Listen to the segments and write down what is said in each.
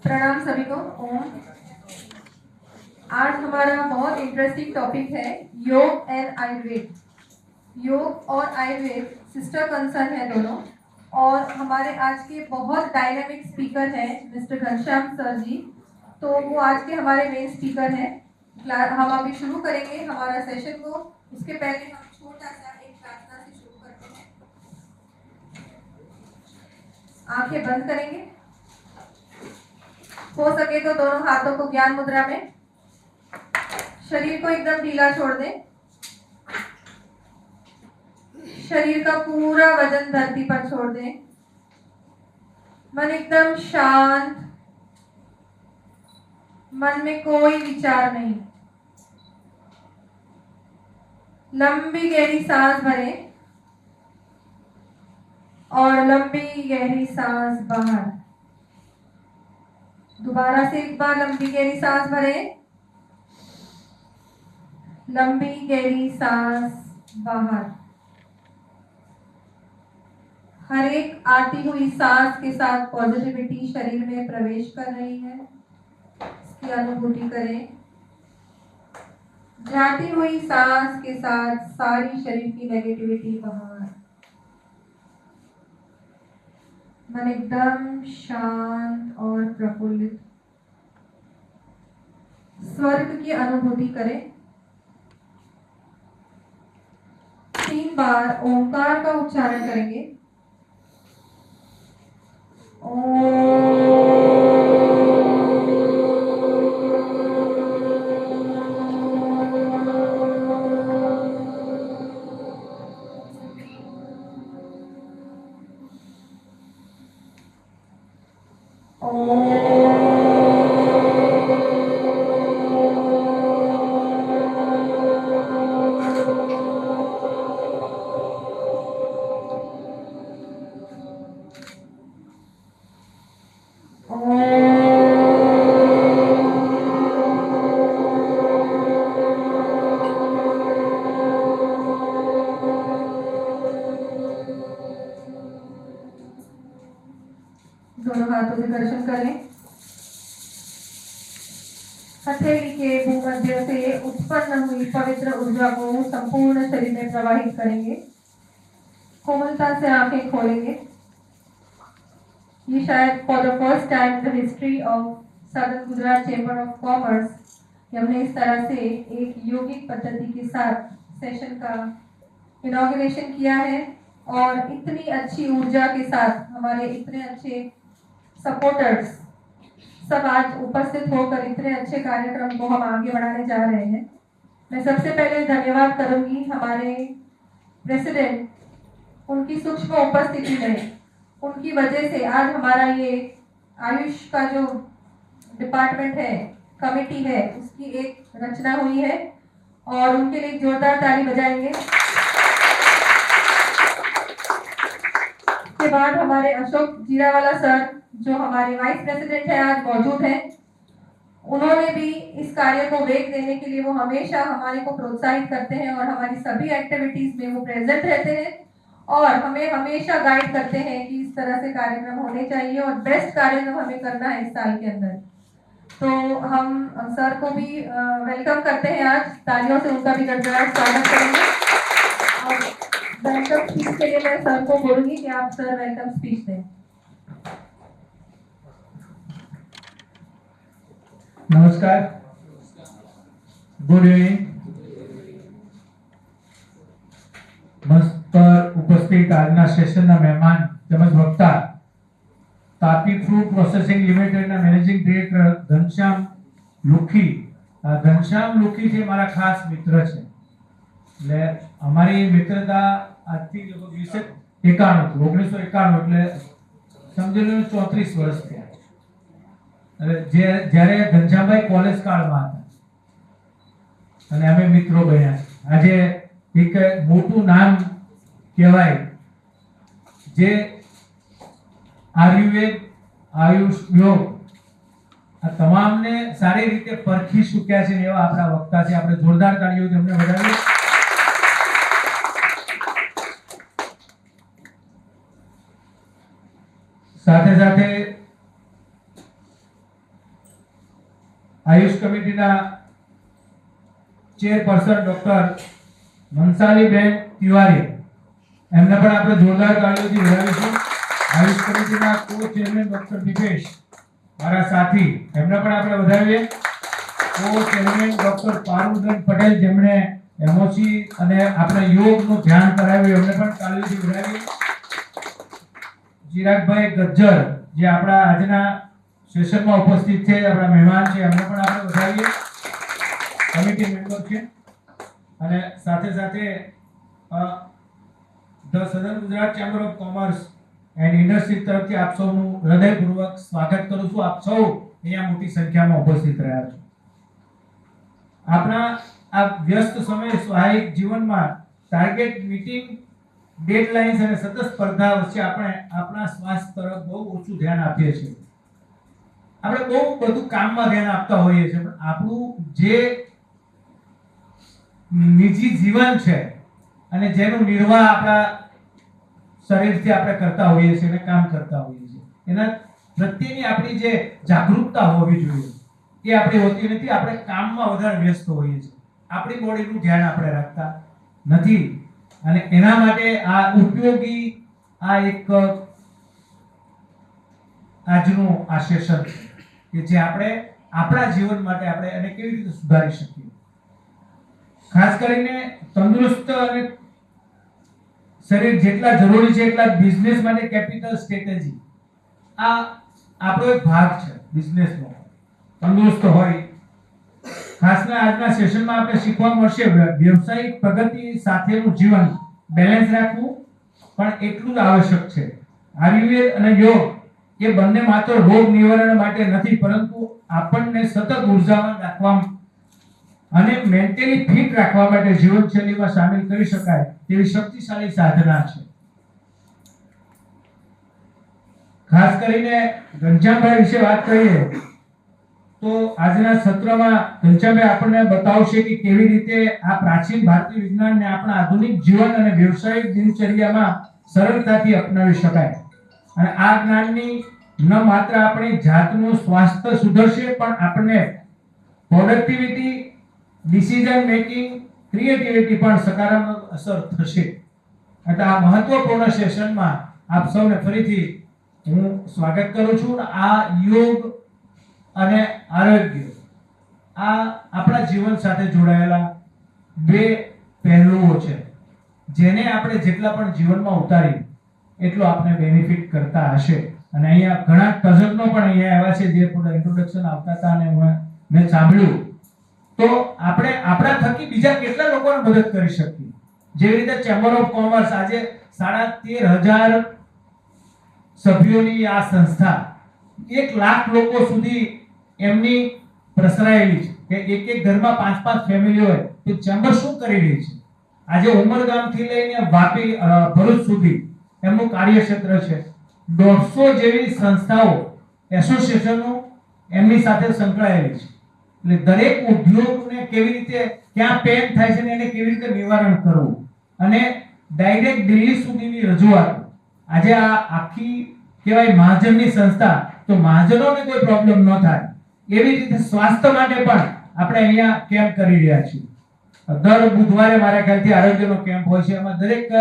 प्रणाम सभी को। ओम। आज हमारा बहुत इंटरेस्टिंग टॉपिक है योग एंड आयुर्वेद। योग और आयुर्वेद सिस्टर कंसर्न है दोनों। और हमारे आज के बहुत डायनामिक स्पीकर हैं मिस्टर घनश्याम सर जी। तो वो आज के हमारे मेन स्पीकर हैं। हम अभी शुरू करेंगे हमारा सेशन को। उसके पहले हम छोटा सा एक प्रार्थना से शुरू करते हैं। आंखें बंद करेंगे, हो सके तो दोनों हाथों को ज्ञान मुद्रा में, शरीर को एकदम ढीला छोड़ दें। शरीर का पूरा वजन धरती पर छोड़ दें। मन एकदम शांत, मन में कोई विचार नहीं। लंबी गहरी सांस भरें और लंबी गहरी सांस बाहर। दोबारा से एक बार लंबी गहरी सांस भरें, लंबी गहरी सांस बाहर। हर एक आती हुई सांस के साथ पॉजिटिविटी शरीर में प्रवेश कर रही है, इसकी अनुभूति करें। जाती हुई सांस के साथ सारी शरीर की नेगेटिविटी बाहर। मन एकदम शांत और प्रफुल्लित। स्वर्ग की अनुभूति करें। 3 बार ओंकार का उच्चारण करेंगे। दोनों हाथों से दर्शन करें। हथेली के भूमध्य से उत्पन्न हुई पवित्र ऊर्जा को संपूर्ण शरीर में प्रवाहित करेंगे। कोमलता से आंखें खोलेंगे। ये शायद for the first time in the history of southern Gujarat chamber of commerce हमने इस तरह से एक योगिक पद्धति के साथ सेशन का इनॉग्रेशन किया है। और इतनी अच्छी ऊर्जा के साथ हमारे इतने अच्छे सपोर्टर्स सब आज उपस्थित होकर इतने अच्छे कार्यक्रम को हम आगे बढ़ाने जा रहे हैं। मैं सबसे पहले धन्यवाद करूंगी हमारे प्रेसिडेंट, उनकी सूक्ष्म उपस्थिति में, उनकी वजह से आज हमारा ये आयुष का जो डिपार्टमेंट है, कमेटी है, उसकी एक रचना हुई है और उनके लिए जोरदार ताली बजाएंगे। के बाद हमारे अशोक जीरावाला सर जो हमारे वाइस प्रेसिडेंट है आज मौजूद हैं। उन्होंने भी इस कार्य को वेग देने के लिए वो हमेशा हमारे को प्रोत्साहित करते हैं और हमारी सभी एक्टिविटीज में वो प्रेजेंट रहते हैं और हमें हमेशा गाइड करते हैं कि इस तरह से कार्यक्रम होने चाहिए और बेस्ट कार्यक्रम हमें करना है इस साल के अंदर। तो हम सर को भी वेलकम करते हैं आज। तालियों से उनका भी गड़गड़ाहट स्वागत करेंगे। और वेलकम स्पीच के लिए मैं सर को बोलूंगी कि आप सर वेलकम स्पीच दें। नमस्कार, गुड इवनिंग। મંચ પર ઉપસ્થિત આજના સેશનના મહેમાન તેમજ વક્તા તાપી ફૂડ પ્રોસેસિંગ લિમિટેડના મેનેજિંગ ડિરેક્ટર ઘનશ્યામ લુખી. ઘનશ્યામ લુખી જે મારા ખાસ મિત્ર છે. એટલે અમારી મિત્રતા આજથી લગભગ 1991 એટલે સમજી લો 34 વર્ષ થયા. જ્યારે ઘનશ્યામભાઈ કોલેજ કાળમાં હતા અને અમે મિત્રો બન્યા. આજે એક મોટું નામ કહેવાય જે આયુર્વેદ, આયુષ, યોગ આ તમામને સારી રીતે પરખી ચૂક્યા છે એવા આપણા વક્તા છે. આપણે જોરદાર તાળીઓ તેમને વધાવીએ. સાથે સાથે આયુષ કમિટીના ચેરપર્સન ડોક્ટર મનસાલીબેન તિવારી, એમને પણ આપણે જોરદાર તાળીઓથી વધાવીશું. આયુષ કમિટીના કો ચેરમેન ડોક્ટર દીપેશ, મારા સાથી, એમને પણ આપણે વધાવીએ. કો ચેરમેન ડોક્ટર પારુલબેન પટેલ, જેમણે એમઓસી અને આપણે યોગનું ધ્યાન કરાવ્યું, એમને પણ તાળીઓથી વધાવીએ. ચિરાગભાઈ ગજ્જર, જે આપણા આજના સેશનમાં ઉપસ્થિત છે, આપણા મહેમાન છે, એમને પણ આપણે વધાવીએ, કમિટી મેમ્બર છે. અને સાથે સાથે ધ સદન Gujarat chamber of commerce and industry તરફથી આપ સૌનું હૃદયપૂર્વક સ્વાગત કરું છું. આપ સૌ અહીંયા મોટી સંખ્યામાં ઉપસ્થિત રહ્યા છો. આપણા આ વ્યસ્ત સમય સ્વાભાવિક જીવનમાં ટાર્ગેટ મીટિંગ, ડેડલાઇન્સ અને સતત સ્પર્ધા વચ્ચે આપણે આપણા સ્વાસ્થ્ય તરફ બહુ ઓછું ધ્યાન આપીએ છીએ. આપણે બહુ બધું કામમાં ધ્યાન આપતા હોઈએ છીએ, પણ આપણું જે નિજી જીવન છે અને જેનું નિર્વાહ આપણા શરીરથી આપણે કરતા હોઈએ છીએ અને કામ કરતા હોઈએ છીએ, એના પ્રત્યેની આપણી જે જાગૃતતા હોવી જોઈએ એ આપણી હોતી નથી. આપણે કામમાં વધારે વ્યસ્ત હોઈએ છીએ, આપણી બોડીનું ધ્યાન આપણે રાખતા નથી. અને એના માટે આ ઉપયોગી આ એક આજનું આ સેશન કે જે આપણે આપણા જીવન માટે આપણે એને કેવી રીતે સુધારી શકીએ. ખાસ કરીને તંદુરસ્ત અને શરીર જેટલા જરૂરી છે એટલા બિઝનેસ માટે કેપિટલ સ્ટ્રેટેજી આ આપણો એક ભાગ છે બિઝનેસનો. તંદુરસ્ત હોય, ખાસના આજના સેશનમાં આપણે શીખવા મળશે વ્યવસાયિક પ્રગતિ સાથેનું જીવન બેલેન્સ રાખવું પણ એટલું જ આવશ્યક છે. આયુર્વેદ અને યોગ એ બંને માત્ર રોગ નિવારણ માટે નથી, પરંતુ આપણને સતત ઉર્જાવાન રાખવા અને મેન્ટલી ફિટ રાખવા માટે જીવનશૈલીમાં સામેલ કરી શકાય તેવી શક્તિશાળી સાધના છે. ખાસ કરીને ઘનશ્યામભાઈ વિશે વાત કરીએ તો આજના સત્રમાં ઘનશ્યામભાઈ આપણને બતાવશે કે કેવી રીતે આ પ્રાચીન ભારતીય વિજ્ઞાનને આપણા આધુનિક જીવન અને વ્યવસાયિક દિનચર્યામાં સરળતાથી અપનાવી શકાય. અને આ જ્ઞાનની ન માત્ર આપણી જાતનું સ્વાસ્થ્ય સુધરશે, પણ આપણને પ્રોડક્ટિવિટી, ડિસિઝન મેકિંગ, ક્રિએટિવિટી પણ સકારાત્મક અસર થશે. એટલે આ મહત્વપૂર્ણ સેશનમાં આપ સૌને ફરીથી હું સ્વાગત કરું છું. આ યોગ અને આરોગ્ય આ આપણા જીવન સાથે જોડાયેલા બે પહેલુઓ છે, જેને આપણે જેટલા પણ જીવનમાં ઉતારી એટલો આપણે બેનિફિટ કરતા હશે. અને અહીંયા ઘણા તજજ્ઞો પણ અહીંયા આવ્યા છે, જે પૂરા ઇન્ટ્રોડક્શન આપતા હતા અને મેં સાંભળ્યું. તો આપણે આપણા થકી બીજા કેટલા લોકોને મદદ કરી શકીએ. જેવી રીતે ચેમ્બર ઓફ કોમર્સ આજે 13,500 સભ્યોની આ સંસ્થા 1 લાખ લોકો સુધી એમની પ્રસરાયેલી છે કે એક ઘરમાં 5-5 ફેમિલી હોય તો ચેમ્બર શું કરી રહી છે. આજે ઉમરગામથી લઈને વાપી, ભરૂચ સુધી એમનું કાર્યક્ષેત્ર છે. 150 જેવી સંસ્થાઓ, એસોસિએશનો એમની સાથે સંકળાયેલી છે. એટલે દરેક ઉદ્યોગને કેવી રીતે ક્યાં પેન થાય છે ને એને કેવી રીતે નિવારણ કરવું અને ડાયરેક્ટ દિલ્હી સુધીની રજૂઆત. આજે આ આખી કહેવાય મહાજનની સંસ્થા, તો મહાજનોને કોઈ પ્રોબ્લેમ ન થાય એવી રીતે સ્વાસ્થ્ય માટે પણ આપણે અહીંયા કેમ્પ કરી રહ્યા છીએ. દર બુધવારે મારા ખ્યાલથી આરોગ્યનો કેમ્પ હોય છે. એમાં દરેક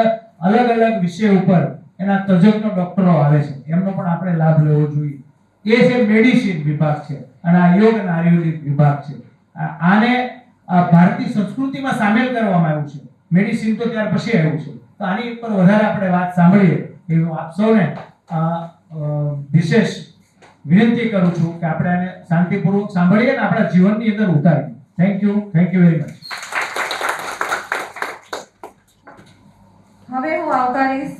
અલગ અલગ વિષય ઉપર એના તજજ્ઞ ડોક્ટરો આવે છે, એમનો પણ આપણે લાભ લેવો જોઈએ. એ છે મેડિસિન વિભાગ છે અને આ યોગ અને આયુર્વેદિક વિભાગ છે. આને ભારતીય સંસ્કૃતિમાં સામેલ કરવામાં આવ્યું છે. મેડિસિન તો ત્યાર પછી આવ્યું છે. તો આની ઉપર વધારે આપણે વાત સાંભળીએ એ હું આપ સૌને વિશેષ વિનંતી કરું છું કે આપણે આને શાંતિપૂર્વક સાંભળીએ અને આપણા જીવનની અંદર ઉતારીએ. Thank you very much. હવે હું આવકારીશ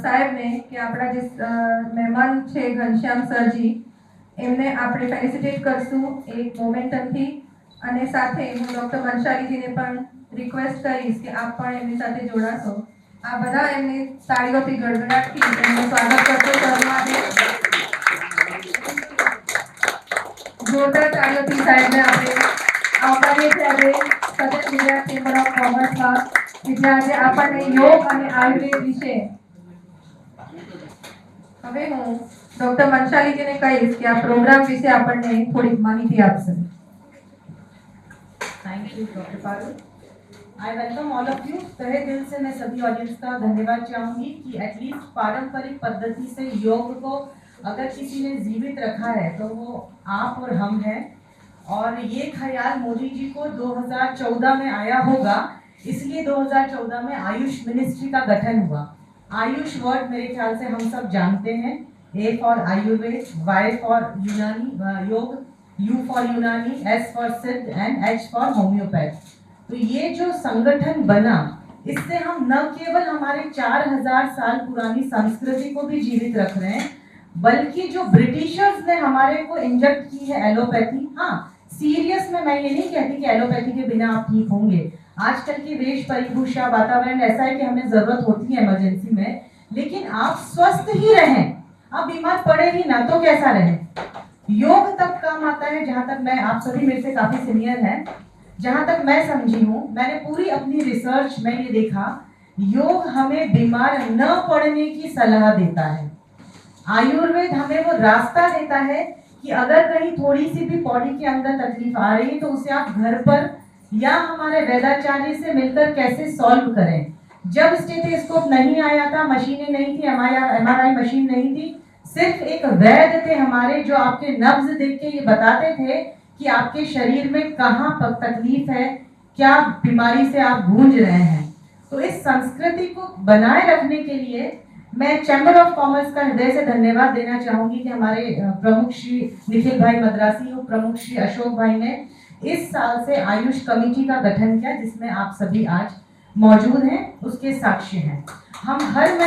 સાહેબને કે આપણા જે મહેમાન છે ઘનશ્યામ સરજી, એમને આપણે ફેલિસિટેટ કરશું એક મોમેન્ટમથી. અને સાથે હું ડોક્ટર મનસાલીજીને પણ રિક્વેસ્ટ કરીશ કે આપ પણ એમની સાથે જોડાશો. આ બધા એમની તાળીઓથી ગડગડાટથી એમનું સ્વાગત કરશો. જોરદાર તાળીઓથી સાહેબને આપણે આવકારીએ છીએ. આજે સદન ગુજરાત ચેમ્બર ઓફ કોમર્સમાં કે જ્યાં આજે આપણને યોગ અને આયુર્વેદ વિશે. હવે હું ડોક્ટર મનસાલીજીને કહીશ કે આ પ્રોગ્રામ વિશે આપણને થોડીક માહિતી આપશે. Shri doctor Parul. I welcome all of you. तहे दिल से मैं सभी ऑडियंस का धन्यवाद चाहूँगी कि एटलीस्ट पारंपरिक पद्धति से योग को अगर किसी ने जीवित रखा है तो वो आप और हम हैं। और ये ख्याल मोदी जी को 2014 में आया होगा, इसलिए 2014 में आयुष मिनिस्ट्री का गठन हुआ। आयुष वर्ड मेरे ख्याल से हम सब जानते हैं। A for Ayurveda, Y for Unani yoga, U for Unani, S for Siddha and H for homeopath. तो ये जो संगठन बना, इससे हम न केवल हमारे 4000 साल पुरानी संस्कृति को भी जीवित रख रहे हैं, बल्कि जो ब्रिटिशर्स ने हमारे को इंजेक्ट की है एलोपैथी। हाँ, सीरियस में मैं ये नहीं कहती कि एलोपैथी के बिना आप ठीक होंगे। आजकल की वेश परिभूषा वातावरण ऐसा है कि हमें जरूरत होती है इमरजेंसी में, लेकिन आप स्वस्थ ही रहें, आप बीमार पड़े ही ना तो कैसा रहे। योग तब काम आता है, जहां तक मैं, आप सभी मेरे से काफी सीनियर हैं, जहां तक मैं समझी हूँ, मैंने पूरी अपनी रिसर्च में ये देखा, योग हमें बीमार न पड़ने की सलाह देता है। आयुर्वेद हमें वो रास्ता देता है कि अगर कहीं थोड़ी सी भी बॉडी के अंदर तकलीफ आ रही है तो उसे आप घर पर या हमारे वैद्याचार्य से मिलकर कैसे सॉल्व करें। जब स्टेथोस्कोप नहीं आया था, मशीनें नहीं थी, MRI मशीन नहीं थी, सिर्फ एक वैद्य थे हमारे जो आपके नब्ज देख के ये बताते थे कि आपके शरीर में कहाँ पर तकलीफ है, क्या बीमारी से आप गूंज रहे हैं। तो इस संस्कृति को बनाए रखने के लिए मैं चैम्बर ऑफ कॉमर्स का हृदय से धन्यवाद देना चाहूंगी कि हमारे प्रमुख श्री निखिल भाई मद्रासी और प्रमुख श्री अशोक भाई ने इस साल से आयुष कमेटी का गठन किया, जिसमें आप सभी आज मौजूद हैं, उसके साक्षी हैं। हम हर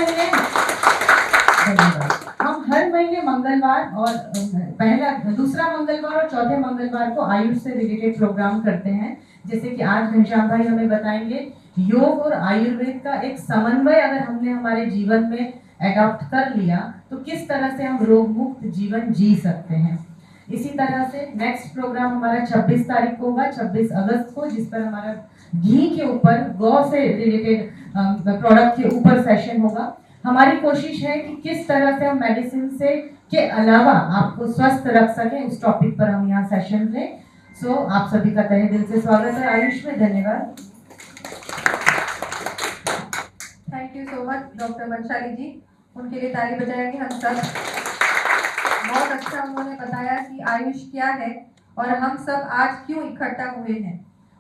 महीने मंगलवार और दूसरा मंगलवार और चौथे मंगलवार को आयुष से रिलेटेड प्रोग्राम करते हैं। जैसे कि आज घनश्याम भाई हमें बताएंगे, योग और आयुर्वेद का एक समन्वय अगर हमने हमारे जीवन में एडॉप्ट कर लिया तो किस तरह से हम रोग मुक्त जीवन जी सकते हैं। इसी तरह से नेक्स्ट प्रोग्राम हमारा 26 तारीख को होगा, 26 अगस्त को, जिस पर हमारा घी के ऊपर, गौ से रिलेटेड प्रोडक्ट के ऊपर सेशन होगा। हमारी कोशिश है कि किस तरह से हम मेडिसिन से के अलावा आपको स्वस्थ रख सकें, उस टॉपिक पर हम यहाँ सेशन लें। सो आप सभी का तहे दिल से स्वागत है आयुष में। धन्यवाद। Thank you so much doctor Vanshali ji, उनके लिए ताली बजाएंगे हम सब। बहुत अच्छा उन्होंने बताया कि आयुष क्या है और हम सब आज क्यों इकट्ठा हुए हैं,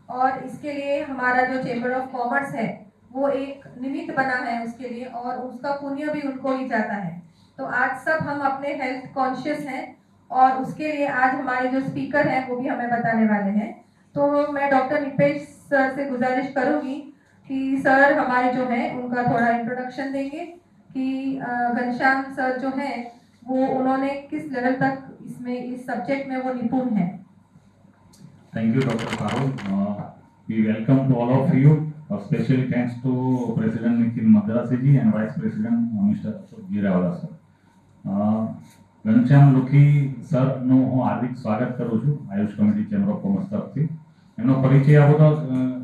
और इसके लिए हमारा जो चेंबर ऑफ कॉमर्स है वो एक निमित्त बना है उसके लिए, और उसका पुण्य भी उनको ही जाता है। तो आज सब हम अपने हेल्थ कॉन्शियस हैं और उसके लिए आज हमारे जो स्पीकर हैं वो भी हमें बताने वाले हैं। तो मैं डॉक्टर निपेश सर से गुजारिश करूँगी कि सर हमारे जो हैं उनका थोड़ा इंट्रोडक्शन देंगे कि घनश्याम सर जो हैं वो उन्होंने किस लेवल तक इसमें, इस सब्जेक्ट में वो निपुण हैं। Thank you, Dr. Parul. We welcome to all of you. Especially thanks to President Nikhil Madrasi ji and Vice President Mr. Ashok Girawala sir. Ghanshyam લુખી સરનું હું હાર્દિક સ્વાગત કરું છું AYUSH committee chamber of commerce તરફથી. એમનો પરિચય આપો તો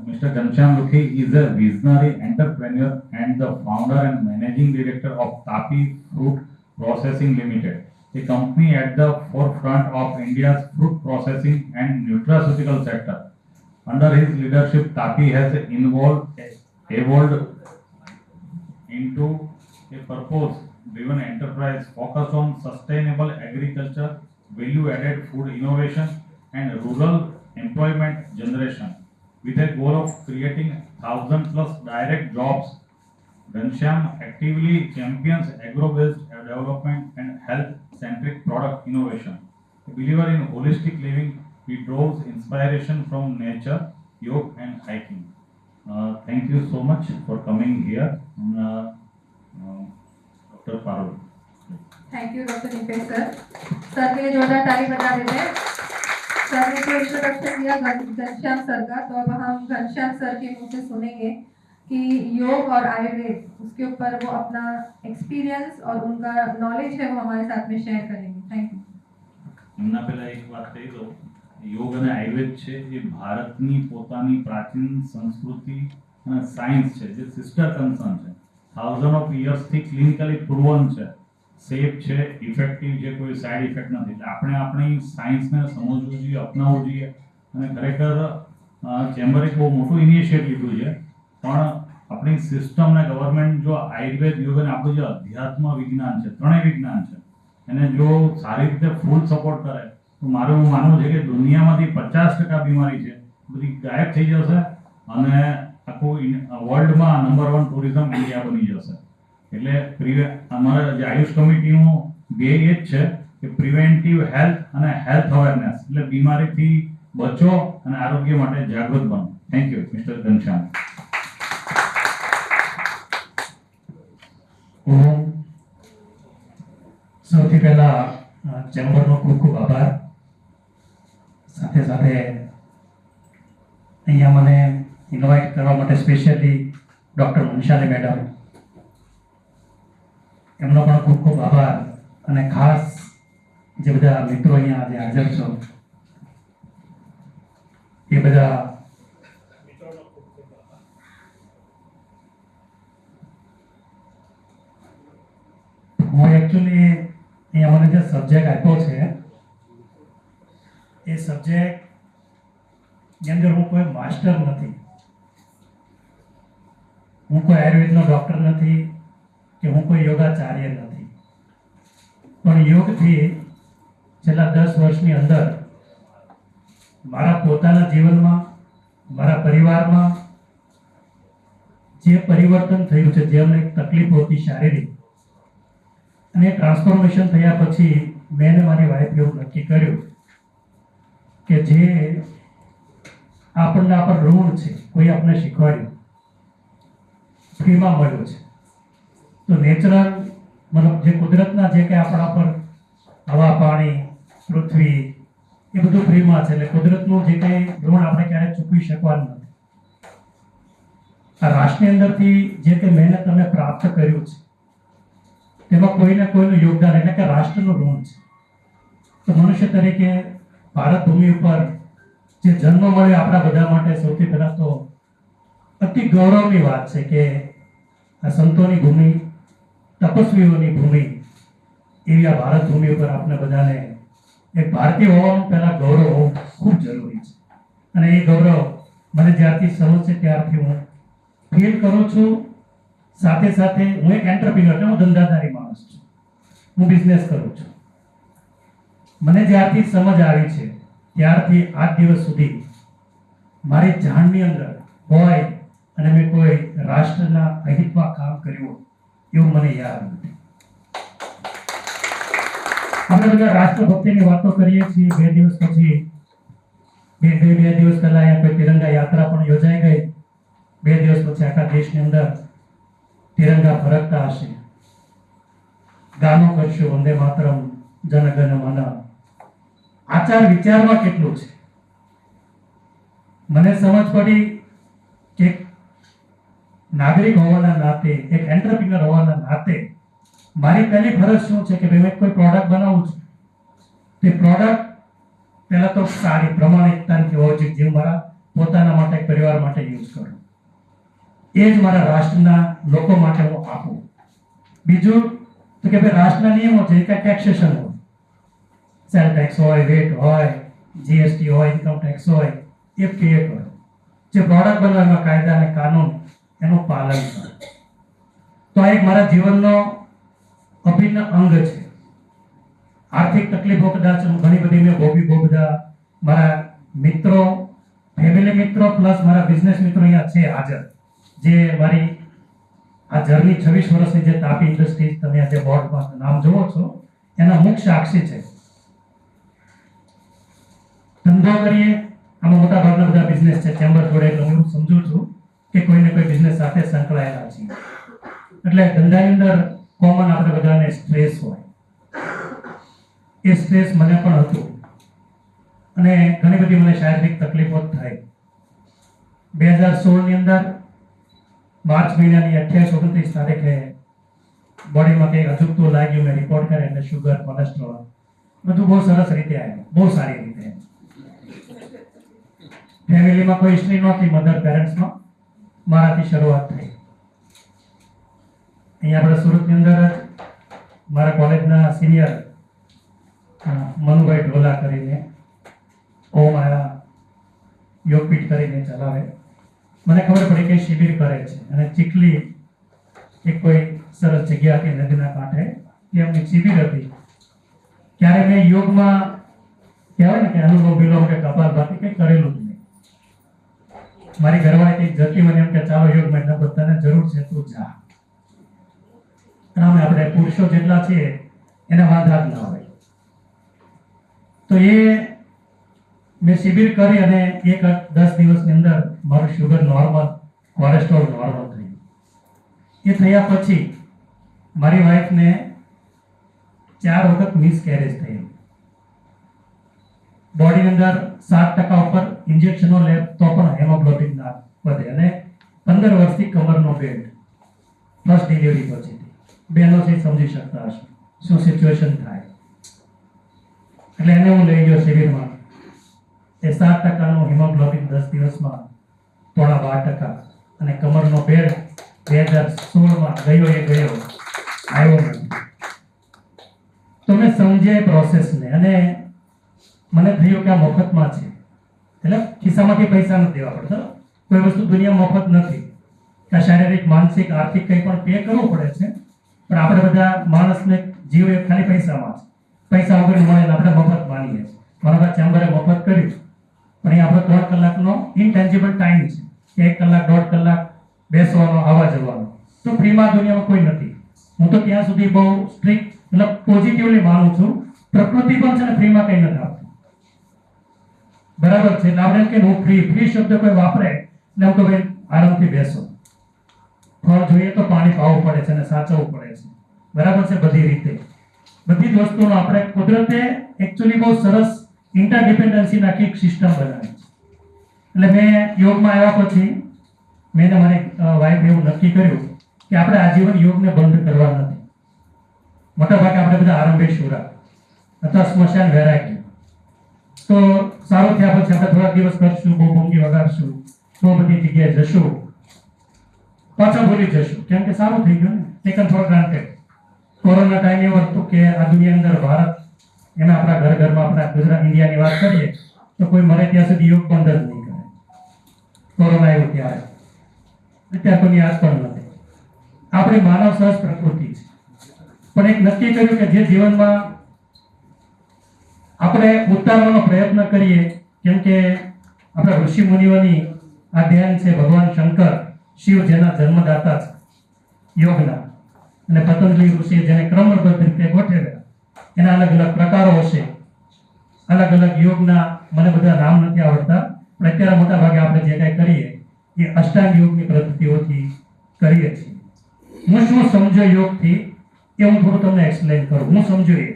mister Ghanshyam Lukhi is a visionary entrepreneur and the founder and managing director of Tapi fruit processing limited, a company at the forefront of India's fruit processing and nutraceutical sector. Under his leadership, Tapi has evolved into a purpose-driven enterprise focused on sustainable agriculture, value-added food innovation, and rural employment generation, with a goal of creating 1,000+ direct jobs. Ghanshyam actively champions agro-based development and health-centric product innovation. A believer in holistic living, he draws inspiration from nature, yoga and hiking. Thank you so much for coming here, Dr. Parul. Thank you doctor Nipesh sir. Sir के लिए जोरदार ताली बजा देते हैं। Sir ने जो introduction दिया घनश्याम सर का, तो अब हम घनश्याम सर के मुंह से सुनेंगे कि योग और आयुर्वेद, उसके ऊपर वो अपना एक्सपीरियंस और उनका नॉलेज है वो हमारे साथ में शेयर करेंगे। Thank you. એમના પહેલા એક વાત કહી દઉં, યોગ અને આયુર્વેદ છે એ ભારતની પોતાની પ્રાચીન સંસ્કૃતિ અને સાયન્સ છે, જે સિસ્ટર કન્સર્ન છે, 1000 ઓફ યર્સથી ક્લિનિકલી પ્રૂવન છે, સેફ છે, ઇફેક્ટિવ છે, કોઈ સાઇડ ઇફેક્ટ નથી. એટલે આપણે આપણી સાયન્સને સમજવું જોઈએ, અપનાવવું જોઈએ અને ખરેખર ચેમ્બરે એક બહુ મોટું ઇનિશિયેટિવ લીધું છે, પણ આપણી સિસ્ટમ ને ગવર્મેન્ટ જો આયુર્વેદ યોગ અને આપણું જે અધ્યાત્મ વિજ્ઞાન છે, ત્રણેય વિજ્ઞાન છે, એને જો સારી રીતે ફૂલ સપોર્ટ કરે તો મારું એવું માનવું છે કે દુનિયામાંથી 50% બીમારી છે બધી ગાયબ થઈ જશે અને આખું વર્લ્ડમાં નંબર 1 ટુરિઝમ ઇન્ડિયા બની જશે. એટલે અમારા જે આયુષ કમિટીનું ધ્યેય એ જ છે કે પ્રિવેન્ટિવ હેલ્થ અને હેલ્થ અવેરનેસ, એટલે બીમારીથી બચો અને આરોગ્ય માટે જાગૃત બનો. Thank you mister Ghanshyam. હું સૌથી પહેલા ચેમ્બરનો ખૂબ ખૂબ આભાર. સાથે સાથે અહીંયા મને ઇન્વાઇટ કરવા માટે સ્પેશિયલી ડૉક્ટર મનશાલી મેડમ, એમનો પણ ખૂબ ખૂબ આભાર. અને ખાસ જે બધા મિત્રો અહીંયા આજે હાજર છો એ બધા મિત્રોનો ખૂબ ખૂબ આભાર. હું એકચ્યુઅલી અહીંયા મને જે સબ્જેક્ટ આપ્યો છે એ સબ્જેક્ટની અંદર હું કોઈ માસ્ટર નથી, હું કોઈ આયુર્વેદનો ડૉક્ટર નથી કે હું કોઈ યોગાચાર્ય નથી, પણ યોગથી છેલ્લા 10 વર્ષની અંદર મારા પોતાના જીવનમાં, મારા પરિવારમાં જે પરિવર્તન થયું છે, જે અમને તકલીફ હતી શારીરિક, અને ટ્રાન્સફોર્મેશન થયા પછી મેં મારી વાઈફ એવું નક્કી કર્યું કે જે આપણને આપણ ઋણ છે, કોઈ આપણે શીખવાડ્યું, ફ્રીમાં મળ્યું છે, તો નેચરલ મતલબ જે કુદરતના જે કંઈ આપણા પર હવા, પાણી, પૃથ્વી એ બધું ફ્રીમાં છે. એટલે કુદરતનું જે કંઈ ઋણ આપણે ક્યારેય ચૂકવી શકવાનું નથી. આ રાષ્ટ્રની અંદરથી જે કંઈ મહેનત અમે પ્રાપ્ત કર્યું છે તેમાં કોઈને કોઈનું યોગદાન એટલે કે રાષ્ટ્રનું ઋણ છે. તો મનુષ્ય તરીકે ભારત ભૂમિ ઉપર જે જન્મ મળ્યો આપણા બધા માટે સૌથી પહેલા તો અતિ ગૌરવની વાત છે કે આ સંતોની ભૂમિ, તપસ્વીઓની ભૂમિ એવી આ ભારત ભૂમિ ઉપર આપણે બધાને એક ભારતીય હોવાનું પહેલા ગૌરવ હોવું ખૂબ જરૂરી છે. અને એ ગૌરવ મને જ્યારથી સમજ છે ત્યારથી હું ફીલ કરું છું. સાથે સાથે હું એક એન્ટરપ્રિન્યોર એટલે હું ધંધાદારી માણસ છું, હું બિઝનેસ કરું છું. મને જ્યારથી સમજ આવી છે ત્યારથી આજ દિવસ સુધી મારી જાણની અંદર હોય અને મેં કોઈ રાષ્ટ્રના અહિતમાં કામ કર્યું એવું મને યાદ નથી. આપણે બધા રાષ્ટ્રભક્તિની વાતો કરીએ છીએ. 2 દિવસ પછી બે દિવસ પહેલા અહીંયા કોઈ તિરંગા યાત્રા પણ યોજાઈ ગઈ. 2 દિવસ પછી આખા દેશની અંદર તિરંગા ફરકતા હશે. ગાનો કરશું વંદે માતરમ, જન ગણ મન. આચાર વિચારમાં કેટલું છે. મને સમજ પડી કે નાગરિક હોવાના નાતે, એક એન્ટરપ્રિન્યોર હોવાના નાતે મારી પહેલી ફરજ શું છે કે મેં કોઈ પ્રોડક્ટ બનાવું છું, તે પ્રોડક્ટ પહેલા તો સારી પ્રમાણિકતાની હોવી જોઈએ, જે મારા પોતાના માટે, પરિવાર માટે યુઝ કરું, એ જ મારા રાષ્ટ્રના લોકો માટે હું આપું. બીજું તો કે ભાઈ રાષ્ટ્રના નિયમો છે, કે ટેક્સેશન હોય, સેલ ટેક્સ હોય, વેટ હોય, જીએસટી હોય, ઇન્કમ ટેક્સ હોય, એ પે કરો. જે પ્રોડક્ટ બનાવવામાં કાયદા અને કાનૂન એનું પાલન કરો. તો આ એક મારા જીવનનો અભિન્ન અંગ છે. આર્થિક તકલીફો કદાચ ઘણી બધી મેં ભોગવી, બહુ બધા મારા મિત્રો, ફેમિલી મિત્રો પ્લસ મારા બિઝનેસ મિત્રો અહીંયા છે હાજર, જે મારી આ જર્ની 26 વર્ષની જે તાપી ઇન્ડસ્ટ્રીઝ તમે આજે બોર્ડમાં નામ જોવો છો એના મુખ્ય સાક્ષી છે. ધંધો કરીએ, આમાં મોટા ભાગના બધા બિઝનેસ છે ચેમ્બર જોડે, એટલે હું સમજુ છું કે કોઈને કોઈ બિઝનેસ સાથે સંકળાયેલા છીએ. એટલે ધંધાની અંદર કોમન આપણે બધાને સ્ટ્રેસ હોય, એ સ્ટ્રેસ મને પણ હતું અને ઘણી બધી મને શારીરિક તકલીફો થઈ. 2016 ની અંદર માર્ચ મહિનાની 28-29 તારીખે બોડીમાં કંઈક અજુગતું લાગ્યું. મેં રિપોર્ટ કર્યા એટલે શુગર, કોલેસ્ટ્રોલ બધું બહુ સરસ રીતે આવ્યું, બહુ સારી રીતે. ફેમિલીમાં કોઈ હિસ્ટ્રી નહોતી, મધર પેરેન્ટ્સમાં મારાથી શરૂઆત થઈ. અહીંયા આપણે સુરતની અંદર જ મારા કોલેજના સિનિયર મનુભાઈ ઢોલા કરીને ઓમ આયા, યોગપીઠ કરીને ચલાવે. મને ખબર પડી કે શિબિર કરે છે અને ચીખલી એક કોઈ સરસ જગ્યા કે નદીના કાંઠે એમની શિબિર હતી. ત્યારે મેં યોગમાં કહેવાય ને કે અનુભવ બિલોંગ કે કપાલભાતી કંઈ કરેલું જ નહીં. મારી ઘરવાળી કંઈક જતી મને એમ કે ચાલો યોગમાં એટલે બધાને જરૂર છે તું જા. અને અમે આપણે પુરુષો જેટલા છીએ એને વાંધા જ ના હોય. તો એ મેં શિબિર કરી અને 10 દિવસની અંદર મારું શુગર નોર્મલ, કોલેસ્ટ્રોલ નોર્મલ થયું. એ થયા પછી મારી વાઈફને 4 વખત મિસકેરેજ થયું. બોડીની અંદર 7% ઉપર ઇન્જેક્શનો લે તો પણ હેમોગ્લોબિન ના વધે અને 15 વર્ષથી કમરનો બેલ્ટ. ફર્સ્ટ ડિલિવરી પછી બહેનો છે સમજી શકતા હશે શું સિચ્યુએશન થાય. એટલે એને હું લઈ ગયો શિબિરમાં. એ 7%નું હિમોગ્લોબિન 10 દિવસમાં 12% અને કમરનો બેલ્ટ 2016માં ગયો આવ્યો નથી. તો મેં સમજ્યા પ્રોસેસને અને મને થયું કે આ મફતમાં છે. એટલે ખિસ્સામાંથી પૈસા નથી દેવા પડતા. કોઈ વસ્તુ દુનિયા મફત નથી. કે શારીરિક, માનસિક, આર્થિક કંઈ પણ પે કરવું પડે છે. પણ આપણે બધા માણસને જીવ એ ખાલી પૈસામાં છે. પૈસા વગર મળે આપણે મફત માનીએ છીએ. મારા ચેમ્બરે મફત કર્યું પણ એ આપણો 3 કલાકનો ઇનટેન્જિબલ ટાઈમ છે. 1 કલાક 1.5 કલાક બેસવાનો, આવવા જવાનો. તો ફ્રીમાં દુનિયામાં કોઈ નથી. હું તો ત્યાં સુધી બહુ સ્ટ્રિક્ટ મતલબ પોઝિટિવલી માનું છું. પ્રકૃતિ પણ છે ને ફ્રીમાં કંઈ નથી આપતું. બરાબર છે. એટલે આપણે કે હું ફ્રી શબ્દ કોઈ વાપરે એટલે હું તો ભાઈ આરામથી બેસો. ફળ જોઈએ તો પાણી પાવું પડે છે અને સાચવવું પડે છે. બરાબર છે. બધી રીતે બધી જ વસ્તુનો આપણે કુદરતે એકચ્યુઅલી બહુ સરસ ઇન્ટરડિપેન્ડન્સી નાખી એક સિસ્ટમ બનાવી છે. એટલે મેં યોગમાં આવ્યા પછી મેં મારી વાઈફ એવું નક્કી કર્યું કે આપણે આજીવન યોગને બંધ કરવા નથી. મોટા ભાગે આપણે બધા આરંભેશ્વરા અથવા સ્મશાન વૈરાગ્ય. તો સારું થયા પછી આપણે થોડા દિવસ કરશું, બહુ ભૂંગી વગાડશું, બહુ બધી જગ્યાએ જશું, પાછા ભૂલી જશું કેમ કે સારું થઈ ગયું ને, taken four granted. Corona time એવો હતો કે આ દુનિયા અંદર ભારત એના આપણા ઘરમાં આપણા ગુજરાત ઇન્ડિયાની વાત કરીએ તો કોઈ મરે ત્યાં સુધી યોગ બંધ જ નહીં કરે. કોરોના આવ્યો ત્યારે અત્યારે કોઈની યાદ પણ નથી. આપણી માનવ સહજ પ્રકૃતિ છે. પણ એક નક્કી કર્યું કે જે જીવનમાં આપણે ઉતારવાનો પ્રયત્ન કરીએ કેમ કે આપણા ઋષિ મુનિઓની આ ધ્યાન છે. ભગવાન શંકર, શિવ જેના જન્મદાતા છે યોગના, અને પતંજલિ ઋષિએ જેને ક્રમબદ્ધ રીતે ગોઠવ્યા. એના અલગ અલગ પ્રકારો હશે, અલગ અલગ યોગના મને બધા નામ નથી આવડતા. પણ અત્યારે મોટા ભાગે આપણે જે કાંઈ કરીએ એ અષ્ટાંગ યોગની પદ્ધતિઓથી કરીએ છીએ. હું શું સમજો યોગથી એ હું થોડું તમને એક્સપ્લેન કરું. હું સમજો એ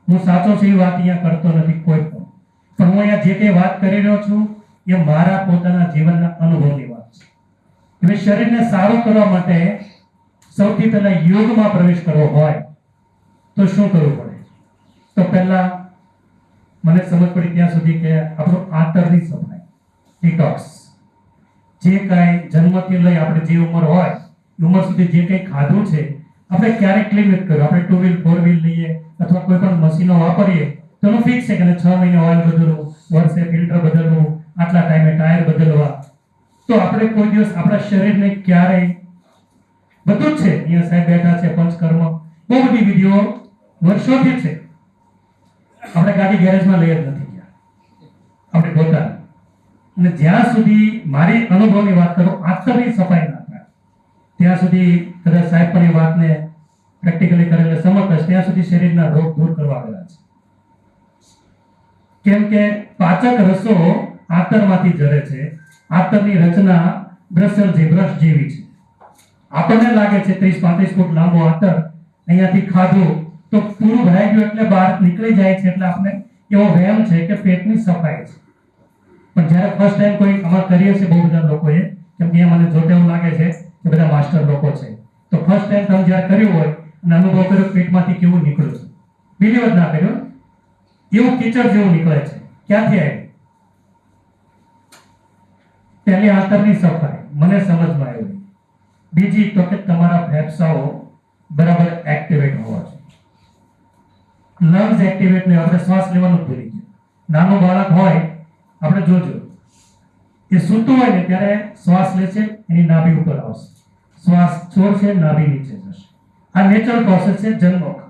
હું સાચો છે એ વાત અહીંયા કરતો નથી કોઈ પણ હું અહીંયા જે કંઈ વાત કરી રહ્યો છું એ મારા પોતાના જીવનના અનુભવની વાત છે. હવે શરીરને સારું કરવા માટે સૌથી પહેલા યોગમાં પ્રવેશ કરવો હોય તો શું કરવું પડે? તો પહેલા મને સમજ પડી ત્યાં સુધી કે આપણું આંતરની સફાઈ, ડિટોક્સ. જે કાંઈ જન્મથી લઈ આપણે જે ઉંમર હોય ઉંમર સુધી જે કંઈ ખાધું છે આપણે ક્યારેક ક્લીન નથી કર્યું. આપણે 2 વ્હીલ 4 વ્હીલ લઈએ અથવા કોઈ પણ મશીનો વાપરીએ તો એનું ફિક્સ છે કે 6 મહિને ઓઇલ બદલવું, વર્ષે ફિલ્ટર બદલવું, આટલા ટાઈમે ટાયર બદલવા. તો આપણે કોઈ દિવસ આપણા શરીરને ક્યારેય બધું જ છે. અહીંયા સાહેબ બેઠા છે, પંચકર્મ, બહુ બધી વિધિઓ વર્ષોથી છે. આપણે ગાડી ગેરેજમાં લઈ જ નથી ગયા, આપણે પોતાની. અને જ્યાં સુધી મારી અનુભવની વાત કરું, આંતરની સફાઈ ના થાય ત્યાં સુધી કદાચ સાહેબ પણ એ વાતને પ્રેક્ટિકલી કરેલે સમજ ત્યાં સુધી શરીરના રોગ દૂર કરવા આવેલા છે. કેમ કે પાચક રસો આંતરમાંથી જરે છે. આંતરની રચના બ્રશ જેવી છે. આપણને લાગે છે 30-35 ફૂટ લાંબો આંતર, અહીંયાથી ખાધું તો પૂરું ભરાઈ ગયું એટલે બહાર નીકળી જાય છે. એટલે આપણે એવો વહેમ છે કે પેટની સફાઈ છે. પણ જ્યારે ફર્સ્ટ ટાઈમ કોઈ અમાર કરીએ છીએ બહુ બધા લોકોએ, કેમ કે મને જોતે એવું લાગે છે કે બધા માસ્ટર લોકો છે, તો ફર્સ્ટ ટાઈમ તમે જ્યારે કર્યું હોય અને અનુભવ કર્યો પેટમાંથી કેવું નીકળ્યું છે, બિલીવ જ ના કર્યો, એવું કીચડ જેવું નીકળે છે. ક્યાંથી આવ્યું? પહેલી આંતરની સફાઈ મને સમજમાં આવી. બીજી તો કે તમારા ફેફસાઓ બરાબર એક્ટિવેટ હોવા જોઈએ. લંગ્સ એક્ટિવેટ નહીં, આપણે શ્વાસ લેવાનું ભૂલી ગયા. નાનું બાળક હોય આપણે જોજો એ સૂતું હોય ને ત્યારે શ્વાસ લેશે, એની નાભી ઉપર આવશે, શ્વાસ છોડશે, નાભી નીચે જશે. આ નેચરલ પ્રોસેસ છે જન્મ વખત.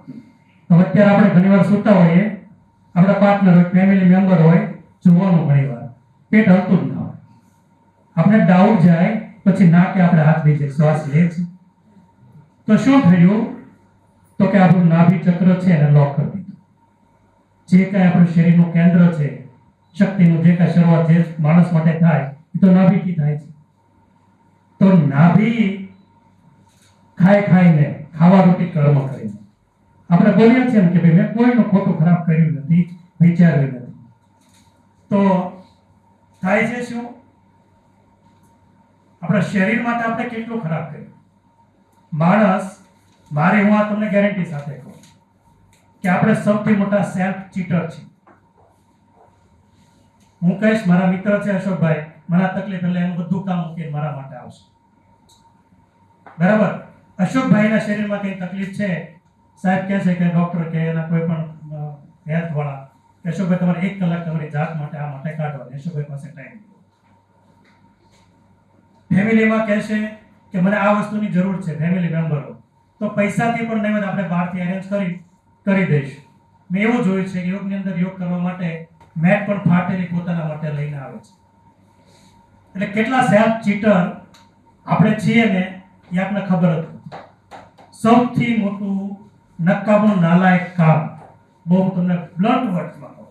તો અત્યારે આપણે ઘણીવાર સૂતા હોઈએ, આપણા પાર્ટનર હોય, ફેમિલી મેમ્બર હોય, જોવાનું ઘણીવાર પેટ હલતું જ ના હોય, આપણે ડાઉટ જાય, પછી ના કે આપણે હાથ દઈ જાય, શ્વાસ લે છે. તો શું થયું? તો કે આપણું નાભી ચક્ર છે એને લોક કરી દીધું. જે કાંઈ આપણું શરીરનું કેન્દ્ર છે, શક્તિનું જે કાંઈ શરૂઆત જે માણસ માટે થાય એ તો નાભીથી થાય છે. તો નાભી ખાઈને ખાવારૂપી કર્મ કરીને આપણે બોલીએ છીએ કે ભાઈ મેં કોઈનું ખોટું ખરાબ કર્યું નથી, વિચાર્યું નથી. તો થાય છે શું? આપણા શરીર માટે આપણે કેટલું ખરાબ કર્યું. માણસ, હું આ તમને ગેરંટી સાથે કહું કે આપણે સૌથી મોટા સેલ્ફ ચીટર છીએ. હું કહીશ મારા મિત્ર છે અશોકભાઈ, મને આ તકલીફ એટલે એનું બધું કામ મૂકીને મારા માટે આવશે, બરાબર. અશોકભાઈના શરીરમાં કઈ તકલીફ છે, સાહેબ કહે છે કે ડોક્ટર કે એના કોઈ પણ હેલ્થ વાળા, અશોકભાઈ તમારે 1 કલાક તમારી જાત માટે આ માટે કાઢવાની, અશોકભાઈ પાસે ટાઈમ. ફેમિલીમાં કહે છે કે મને આ વસ્તુની જરૂર છે, ફેમિલી મેમ્બરો, તો પૈસાથી પણ નહીં, આપણે બહારથી અરેન્જ કરી દઈશું. મેં એવું જોયું છે કે યોગની અંદર યોગ કરવા માટે મેટ પણ ફાટેલી પોતાના માટે લઈને આવે છે. એટલે કેટલા સેલ્ફ ચીટર આપણે છીએ ને એ આપણને ખબર હતી. સૌથી મોટું નકામું નાલાયક કામ, બહુ તમને બ્લન્ટ વર્ડમાં કહું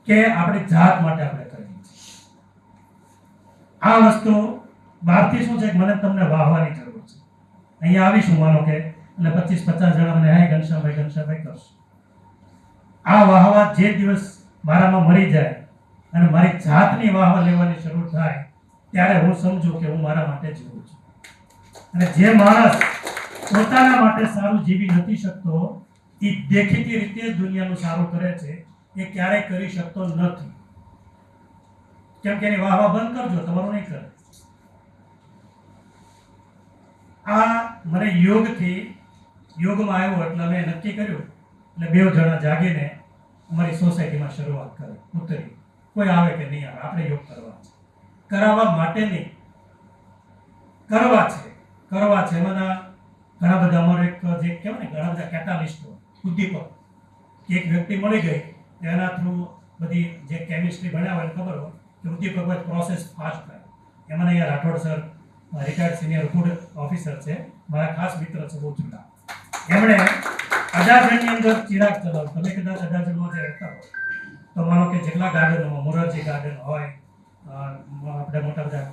કે આપણી જાત માટે આપણે કરીએ છીએ. આ વસ્તુ બહારથી શું છે કે મને તમને વાહવાની જરૂર છે, અહીંયા આવીશું માનો કે એટલે 25-50 જણા મને હાય ઘનશ્યામભાઈ કરશું. આ વાહવા જે દિવસ મારામાં મરી જાય અને મારી જાતની વાહવા લેવાની શરૂ થાય ત્યારે હું સમજુ કે હું મારા માટે જીવું છું. અને જે માણસ પોતાના માટે સારું જીવી નથી શકતો, એ દેખીતી રીતે દુનિયાનું સારું કરે છે, એ ક્યારેય કરી શકતો નથી. કેમ કે એની વાહવા બંધ કરજો, તમારું નહીં કરે. આ મને યોગમાં આવ્યો એટલે મેં નક્કી કર્યું, એટલે 2 જણા જાગીને અમારી સોસાયટીમાં શરૂઆત કરી. ઉતરી કોઈ આવે કે નહીં આવે, આપણે યોગ કરવા છે, કરાવવા માટે નહીં, કરવા છે. એમાંના ઘણા બધા અમારો એક જે કહેવાય ને, ઘણા બધા કેટાલિસ્ટ હોય, ઉદ્દીપક. એક વ્યક્તિ મળી ગઈ, એના થ્રુ બધી જે કેમિસ્ટ્રી ભણ્યા હોય ખબર હોય કે ઉદ્દીપક પ્રોસેસ ફાસ્ટ થાય. એમાં અહીંયા Rathod sir retired senior food officer છે, મારા ખાસ મિત્ર છે, બહુ જૂના. એમણે અડાજણની અંદર ચિરાગ ચલાવ, તમે કદાચ અડાજણમાં જે રહેતા હોય તો માનો કે જેટલા ગાર્ડનમાં, મોરારજી ગાર્ડન હોય, આપણે મોટા બધા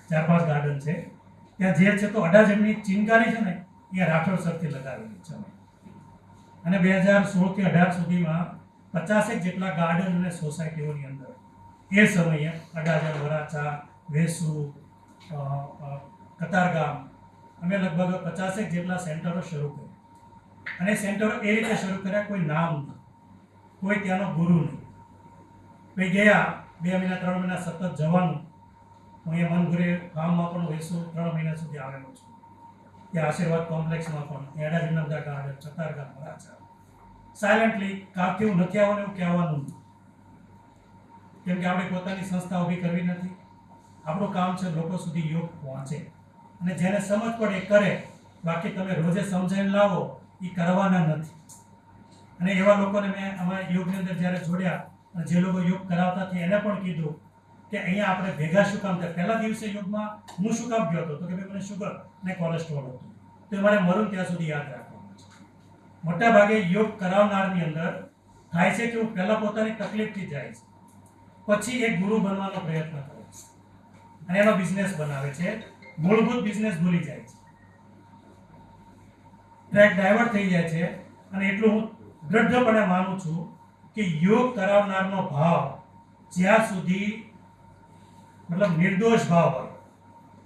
4-5 ગાર્ડન છે, ત્યાં જે છે તો અડાજણની ચિનકારી છે ને એ રાઠોડ સરથી લગાવેલી છે. અને 2016 થી 18 સુધીમાં 50 જેટલા ગાર્ડન અને સોસાયટીઓની અંદર એ સમયે અડાજણ, વરાછા, વેસુ, કતારગામ અમે લગભગ 50 જેટલા સેન્ટરો શરૂ કર્યા. અને સેન્ટરો એ રીતે શરૂ કર્યા, કોઈ નામ નહીં, કોઈ ત્યાંનો ગુરુ નહીં. ભાઈ ગયા 2 મહિના 3 મહિના સતત જવાનું. હું અહીંયા મનગુરે ગામમાં પણ વેસુ 3 મહિના સુધી આવેલો છું, ત્યાં આશીર્વાદ કોમ્પ્લેક્સમાં પણ, અડાજણના બધા ગાર્ડન, કતારગામ, વરાછા. સાયલેન્ટલી કાંથી હું નથી આવવાનું એવું કહેવાનું નહીં, કેમ કે આપણે પોતાની સંસ્થા ઊભી કરવી નથી. આપણું કામ છે લોકો સુધી યોગ પહોંચે, અને જેને સમજ પડે એ કરે. બાકી તમે રોજે સમજાઈને લાવો એ કરવાના નથી. અને એવા લોકોને મેં અમારા યોગની અંદર જ્યારે જોડ્યા, અને જે લોકો યોગ કરાવતા હતા એને પણ કીધું કે અહીંયા આપણે ભેગા શું કામ થાય. પહેલા દિવસે યોગમાં હું શું કામ ગયો હતો તો કે ભાઈ મને શુગર ને કોલેસ્ટ્રોલ હતું, તો મારે મરું ત્યાં સુધી યાદ રાખવાનું છે. મોટા ભાગે યોગ કરાવનારની અંદર થાય છે કે હું પહેલા પોતાની તકલીફથી જાય છે, પછી એક ગુરુ બનવાનો પ્રયત્ન કરે છે, અને એનો બિઝનેસ બનાવે છે. મૂળભૂત બિઝનેસ ભૂલી જાય છે, ટ્રેક ડાયવર્ટ થઈ જાય છે. અને એટલું હું દ્રઢપણે માનું છું કે યોગ કરાવનારનો ભાવ જ્યાં સુધી મતલબ નિર્દોષ ભાવ હોય,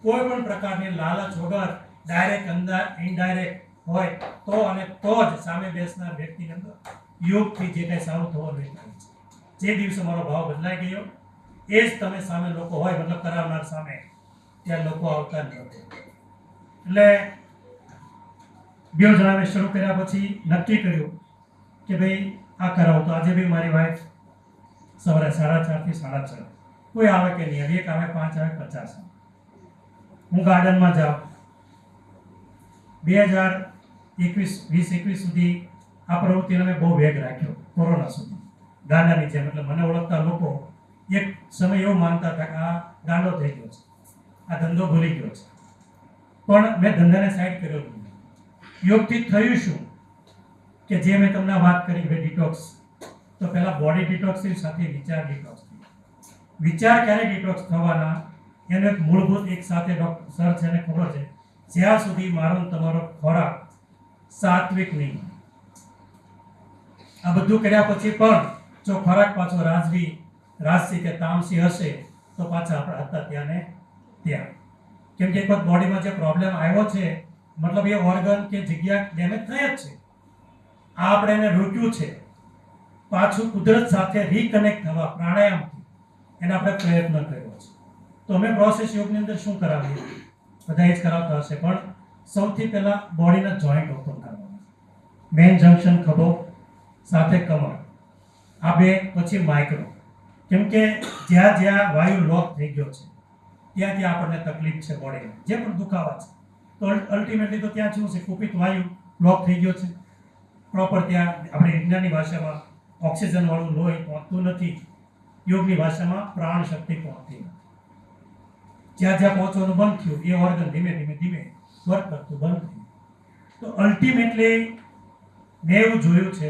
કોઈ પણ પ્રકારની લાલચ વગર, ડાયરેક્ટ ઇનડાયરેક્ટ હોય તો, અને તો જ સામે બેસનાર વ્યક્તિની અંદર યોગથી જે કંઈ સારું થવાનું એ થાય છે. જે દિવસે મારો ભાવ બદલાઈ ગયો એ જ તમે સામે લોકો હોય, મતલબ કરાવનાર સામે, ત્યાં લોકો આવતા જ નથી. એટલે 2 જણાને શરૂ કર્યા પછી નક્કી કર્યું કે ભાઈ આ કરાવો. તો આજે બી મારી વાઈફ સવારે 4:30 થી 6:30 કોઈ આવે કે નહીં આવે, 1 આવે 5 આવે 50 આવે. હું ગાર્ડનમાં જાઉં 2021 સુધી આ પ્રવૃત્તિનો મેં બહુ વેગ રાખ્યો કોરોના સુધી ગાંડાની જેમ. એટલે મને ઓળખતા લોકો એક સમય એવું માનતા હતા કે આ ગાંડો થઈ ગયો છે, આ ધંધો ભૂલી ગયો છે. પણ મેં ધંધાને સાઈડ કર્યો જ નહીં. યોગથી થયું શું કે જે મેં તમને વાત કરી કે ડિટોક્સ, તો પહેલા બોડી ડિટોક્સ સાથે વિચાર ડિટોક્સ. વિચાર ક્યારે ડિટોક્સ થવાના એનું એક મૂળભૂત એક સાથે ડોક્ટર સર છે એને ખબર છે, જ્યાં સુધી મારો ને તમારો ખોરાક સાત્વિક નહીં. આ બધું કર્યા પછી પણ જો ખોરાક પાછો રાજસી કે તામસી હશે તો પાછા આપણે હતા ત્યાં ને ત્યાં. કેમ કે એક વખત બોડીમાં જે પ્રોબ્લેમ આવ્યો છે, મતલબ એ ઓર્ગન કે જગ્યા ડેમેજ થઈ જ છે. આ આપણે એને રોક્યું છે, પાછું કુદરત સાથે રીકનેક્ટ થવા પ્રાણાયામથી એને આપણે પ્રયત્ન કર્યો છે. તો અમે પ્રોસેસ યોગની અંદર શું કરાવીએ, બધા જ કરાવતા હશે, પણ સૌથી પહેલા બોડીના જોઈન્ટ ઓપન કરવાના. મેઇન જંક્શન ખભો સાથે કમર, આ બે, પછી માઇક્રો. કેમ કે જ્યાં જ્યાં વાયુ લોક થઈ ગયો છે ત્યાં ત્યાં આપણને તકલીફ છે બોડીમાં, જે પણ દુખાવા છે. તો અલ્ટિમેટલી તો ત્યાં શું છે, કુપિત વાયુ બ્લોક થઈ ગયો છે. પ્રોપર ત્યાં આપણે વિજ્ઞાનની ભાષામાં ઓક્સિજન વાળું લોહી પહોંચતું નથી, યોગની ભાષામાં પ્રાણ શક્તિ પહોંચતી નથી. જ્યાં જ્યાં પહોંચવાનું બંધ થયું એ ઓર્ગન ધીમે ધીમે વર્ક કરતું બંધ થયું. તો અલ્ટિમેટલી મેં એવું જોયું છે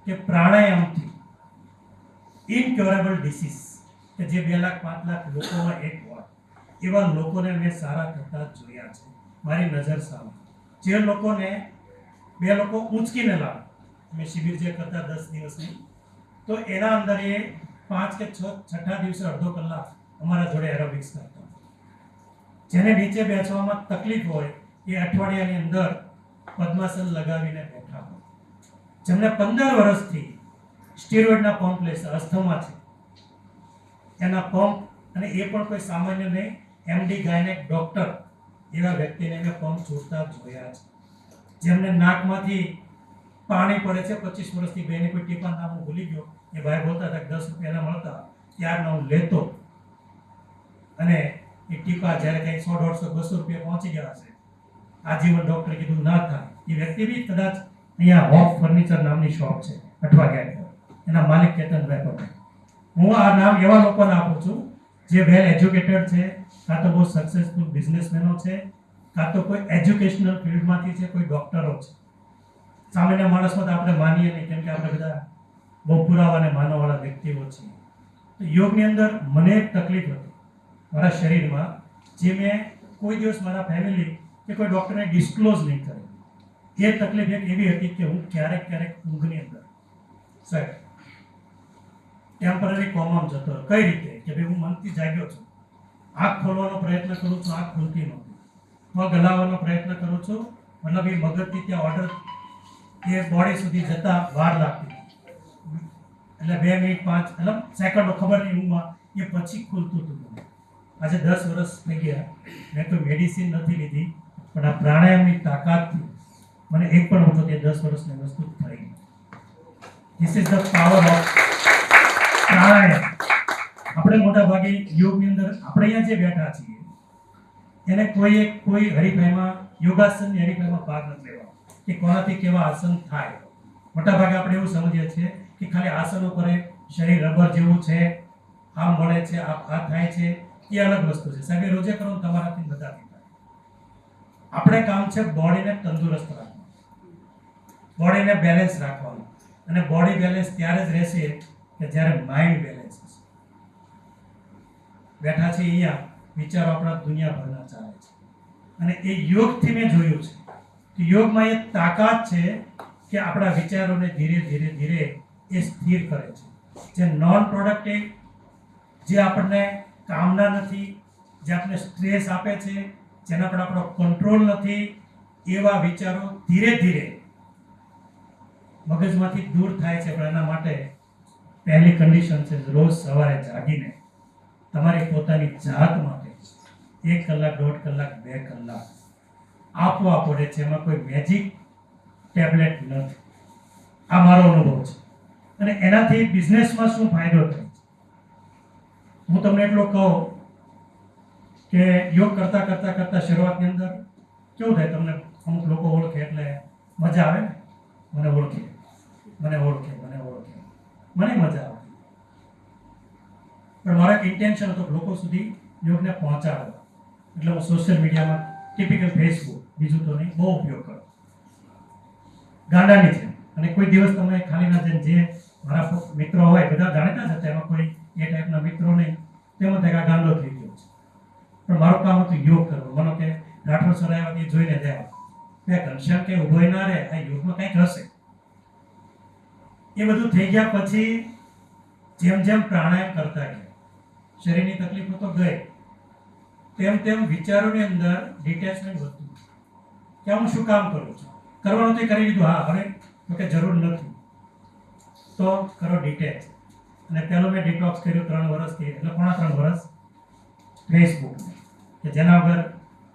કે પ્રાણાયામથી ઇનક્યોરેબલ ડિસીઝ કે જે 2 લાખ 5 લાખ લોકોમાં એક હોય એવા લોકોને મેં સારા થતા જોયા છે મારી નજર સામે. જે લોકોને 2 લોકો ઊંચકીને લાવે, મેં શિબિર જે કરતા 10 દિવસની, તો એના અંદર એ 5 કે 6 દિવસે અડધો કલાક અમારા જોડે એરોબિક્સ કરતા. જેને નીચે બેસવામાં તકલીફ હોય એ અઠવાડિયાની અંદર પદ્માસન લગાવીને બેઠા હોય. જેમને 15 વર્ષથી સ્ટીરોઇડના પંપ લેશે, અસ્થમા છે એના પંપ, અને એ પણ કોઈ સામાન્ય નહીં, એમડી ગાયનેક ડોક્ટર એવા વ્યક્તિને મેં પંપ છોડતા જોયા છે. જેમને નાકમાંથી પાણી પડે છે, 25 વર્ષથી બેને કોઈ ટીપા નામ હું ભૂલી ગયો, એ ભાઈ બોલતા હતા કે 10 રૂપિયાના મળતા ત્યારના હું લેતો, અને એ ટીપા જ્યારે કંઈક 100, 150, 200 રૂપિયા પહોંચી ગયા હશે, આજીવન ડૉક્ટરે કીધું ના થાય. એ વ્યક્તિ બી કદાચ અહીંયા હોફ ફર્નિચર નામની શોપ છે અઠવાડિયા, એના માલિક કેતનભાઈ પટેલ. હું આ નામ એવા લોકોને આપું છું જે વેલ એજ્યુકેટેડ છે, કાં તો બહુ સક્સેસફુલ બિઝનેસમેનો છે, કાં તો કોઈ એજ્યુકેશનલ ફિલ્ડમાંથી છે, કોઈ ડૉક્ટરો છે. સામાન્ય માણસમાં તો આપણે માનીએ નહીં, કેમ કે આપણે બધા બહુ પુરાવા અને માનવવાળા વ્યક્તિઓ છીએ. તો યોગની અંદર મને એક તકલીફ હતી મારા શરીરમાં, જે મેં કોઈ દિવસ મારા ફેમિલી કે કોઈ ડૉક્ટરને ડિસ્ક્લોઝ નહીં કરી. એ તકલીફ એક એવી હતી કે હું ક્યારેક ઊંઘની અંદર સાહેબ ટેમ્પરરી કોમામાં જતો. કઈ રીતે કે ભાઈ હું મનથી જાગ્યો છું, આંખ ખોલવાનો પ્રયત્ન કરું છું, આંખ ખુલતી નહોતી. પગ હલાવવાનો પ્રયત્ન કરું છું, મતલબ એ મગજથી ત્યાં ઓર્ડર એ બોડી સુધી જતા વાર લાગતી, એટલે 2 મિનિટ 5 મતલબ સેકન્ડો ખબર નહીં ઊંઘમાં, એ પછી ખુલતું હતું. આજે 10 વર્ષ થઈ ગયા, મેં કોઈ મેડિસિન નથી લીધી, પણ આ પ્રાણાયામની તાકાતથી મને એક પણ વખત એ 10 વર્ષની વસ્તુ થઈ. This is the power of pranayama. આપણે મોટા ભાગે યોગની અંદર આપણે અહીંયા જે બેઠા છીએ એને કોઈ હરીફાઈમાં, યોગાસનની હરીફાઈમાં ભાગ નથી લેવા કે કોનાથી કેવા આસન થાય. મોટા ભાગે આપણે એવું સમજીએ છીએ કે ખાલી આસનો કરે, શરીર રબર જેવું છે, આમ મળે છે, આ થાય છે, એ અલગ વસ્તુ છે. સાહેબ રોજે કરો તમારાથી બધાથી થાય. આપણે કામ છે બોડીને તંદુરસ્ત રાખવાનું, બોડીને બેલેન્સ રાખવાનું, અને બોડી બેલેન્સ ત્યારે જ રહેશે કે જ્યારે માઇન્ડ બેલેન્સ હશે. બેઠા છે અહીંયા વિચારો આપણા દુનિયાભરના ચાલે છે, અને એ યોગથી મેં જોયું છે કે યોગમાં એ તાકાત છે કે આપણા વિચારોને ધીરે ધીરે એ સ્થિર કરે છે. જે નોન પ્રોડક્ટિવ, જે આપણને કામના નથી, જે આપણને સ્ટ્રેસ આપે છે, જેના પર આપણો કંટ્રોલ નથી, એવા વિચારો ધીરે ધીરે મગજમાંથી દૂર થાય છે. પણ એના માટે પહેલી કન્ડિશન છે રોજ સવારે જાગીને તમારી પોતાની જાત માટે 1 કલાક, 1.5 કલાક, 2 કલાક આપવા પડે છે. એમાં કોઈ મેજિક ટેબ્લેટ નથી. આ મારો અનુભવ છે. અને એનાથી બિઝનેસમાં શું ફાયદો થાય છે, હું તમને એટલો કહું કે યોગ કરતા કરતા કરતા શરૂઆતની અંદર કેવું થાય, તમને અમુક લોકો ઓળખે એટલે મજા આવે ને, મને ઓળખે મને ઓળખે મને ઓળખે, મને મજા આવે. પણ મારો એક ઇન્ટેન્શન હતો કે લોકો સુધી યોગને પહોંચાડવો. એટલે હું સોશિયલ મીડિયામાં ટિપિકલ ફેસબુક, બીજું તો નહીં, બહુ ઉપયોગ કરું ગાંડાની છે. અને કોઈ દિવસ તમે ખાલી ના જઈને, જે મારા મિત્રો હોય બધા જાણીતા છે, તેમાં કોઈ એ ટાઈપના મિત્રો નહીં, તેમાં આ ગાંડો થઈ ગયો છે. પણ મારું કામ હતું યોગ કરવું. માનો કે રાઠોડ સર આવ્યા તે જોઈને જાય કે ઘનશ્યામ કે ઉભો ના રહે, આ યોગમાં કંઈક હશે. એ બધું થઈ ગયા પછી જેમ જેમ પ્રાણાયામ કરતા ગયા, શરીરની તકલીફો તો ગઈ, તેમ તેમ વિચારોની અંદર ડિટેચમેન્ટ વધતું કે હું શું કામ કરું છું. કરવાનું તો કરી લીધું, હા હવે તો કે જરૂર નથી તો કરો ડિટેચ. અને પહેલું મેં ડિટોક્સ કર્યું 3 વર્ષથી, એટલે 3.5 વર્ષ ફેસબુક, કે જેના વગર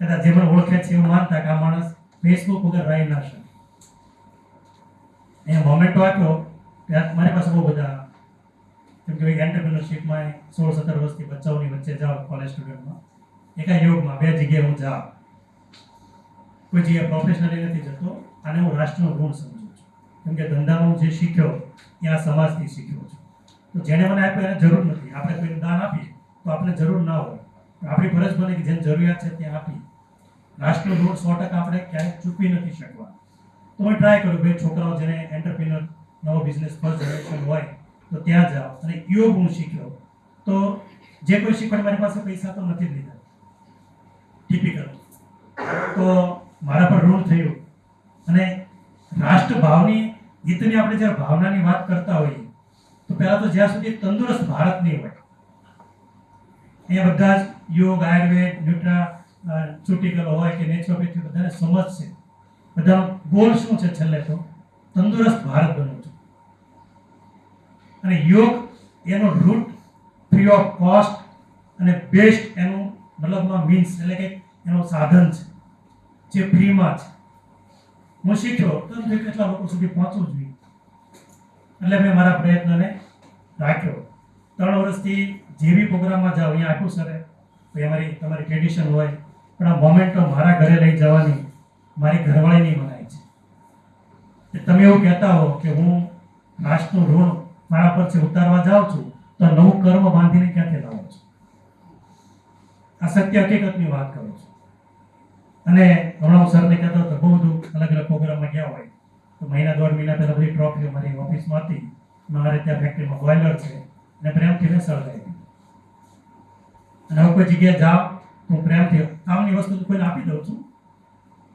કદાચ જે મને ઓળખે છે એવું માનતા કે આ માણસ ફેસબુક વગર રહી ના શકે. એ મોમેન્ટો આપ્યો ત્યાં મારી પાસે બહુ બધા, કેમ કે એન્ટરપ્રિન્યોરશિપમાં 16-17 વર્ષથી બચ્ચાઓની વચ્ચે જાઓ કોલેજ સ્ટુડન્ટમાં, એકા યોગમાં 2 જગ્યાએ હું જાઉં. કોઈ જગ્યાએ પ્રોફેશનલી નથી જતો. આને હું રાષ્ટ્રનો ઋણ સમજું છું, કેમ કે ધંધામાં હું જે શીખ્યો એ આ સમાજથી શીખ્યો છું. તો જેને મને આપ્યો એને જરૂર નથી. આપણે કોઈને દાન આપીએ તો આપણે જરૂર ના હોય, આપણી ફરજ બને કે જેને જરૂરિયાત છે ત્યાં આપીએ. રાષ્ટ્રનું ઋણ 100% આપણે ક્યારેય ચૂકવી નથી શકવા. તો હું ટ્રાય કરું ભાઈ, છોકરાઓ જેને એન્ટરપ્રિન્યોર, નવો બિઝનેસ ફર્સ્ટ જનરેશન હોય તો ત્યાં જાઓ. અને યોગ હું શીખ્યો તો જે કોઈ શીખવાડ, મારી પાસે પૈસા તો નથી જ લીધા ટિપિકલ, તો મારા પર ઋણ થયું. અને રાષ્ટ્રભાવની ગીતની આપણે જ્યારે ભાવનાની વાત કરતા હોઈએ તો પહેલા તો જ્યાં સુધી તંદુરસ્ત ભારત નહીં હોય, અહીંયા બધા જ યોગ, આયુર્વેદ, ન્યુટ્રાસ્યુટિકલ હોય કે નેચરોપેથી બધાને સમજ છે. બધાનો ગોલ શું છે છેલ્લે તો તંદુરસ્ત ભારત બનવું છે. અને યોગ એનો રૂટ ફ્રી ઓફ કોસ્ટ અને બેસ્ટ એનું મતલબમાં મીન્સ એટલે કે એનું સાધન છે જે ફ્રીમાં છે. હું શીખ્યો તો કેટલા લોકો સુધી પહોંચવું જોઈએ, એટલે મેં મારા પ્રયત્નને રાખ્યો. 3 વર્ષથી જે બી પ્રોગ્રામમાં જાઓ, અહીંયા આપ્યું સરે ભાઈ તમારી ટ્રેડિશન હોય, પણ આ મોમેન્ટો મારા ઘરે લઈ જવાની મારી ઘરવાળીની મનાઈ છે. કે તમે એવું કહેતા હો કે હું રાષ્ટ્રનું ઋણ મારા પર છે ઉતારવા જાઉં છું, તો નવું કર્મ બાંધીને ક્યાંથી લાવો છું? આ સત્ય હકીકતની વાત કરું છું. અને હમણાં હું સરને કહેતો હતો, બહુ બધું અલગ અલગ પ્રોગ્રામમાં ગયા હોય તો મહિના 1.5 મહિના પહેલાં બધી ટ્રોફીઓ મારી ઓફિસમાં હતી. મારે ત્યાં ફેક્ટરીમાં બોઇલર છે અને પ્રેમથી મેં સળગાવી. અને હવે કોઈ જગ્યાએ જાઓ હું પ્રેમથી કામની વસ્તુ કોઈને આપી દઉં છું,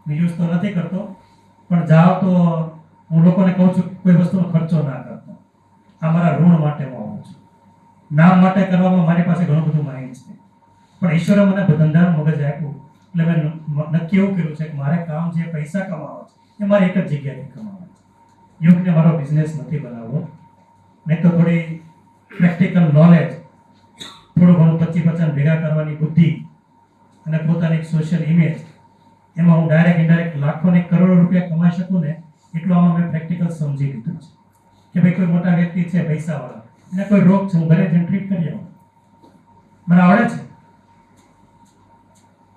યુઝ તો નથી કરતો, પણ જાઓ તો હું લોકોને કહું છું કોઈ વસ્તુનો ખર્ચો ના કરતો. આ મારા ઋણ માટે હું આવું છું. નામ માટે કરવામાં મારી પાસે ઘણું બધું માઇન્ડ છે, પણ ઈશ્વરે મને ધંધાનું મગજ આપ્યું. એટલે મેં નક્કી એવું કર્યું છે કે મારે કામ જે પૈસા કમાવા છે એ મારે એક જ જગ્યાએથી કમાવા છે. યોગને મારો બિઝનેસ નથી બનાવવો, નહીં તો થોડી પ્રેક્ટિકલ નોલેજ, થોડું ઘણું 25-50 ભેગા કરવાની બુદ્ધિ અને પોતાની સોશિયલ ઇમેજ, એમાં હું ડાયરેક્ટ ઇનડાયરેક્ટ લાખો ને કરોડો રૂપિયા કમાઈ શકું ને એટલું આમાં મેં પ્રેક્ટિકલ સમજી લીધું છે. કે ભાઈ કોઈ મોટા વ્યક્તિ છે પૈસાવાળા, એને કોઈ રોગ છે, હું ઘરે જઈને ટ્રીટ કરી આવું, મને આવડે છે,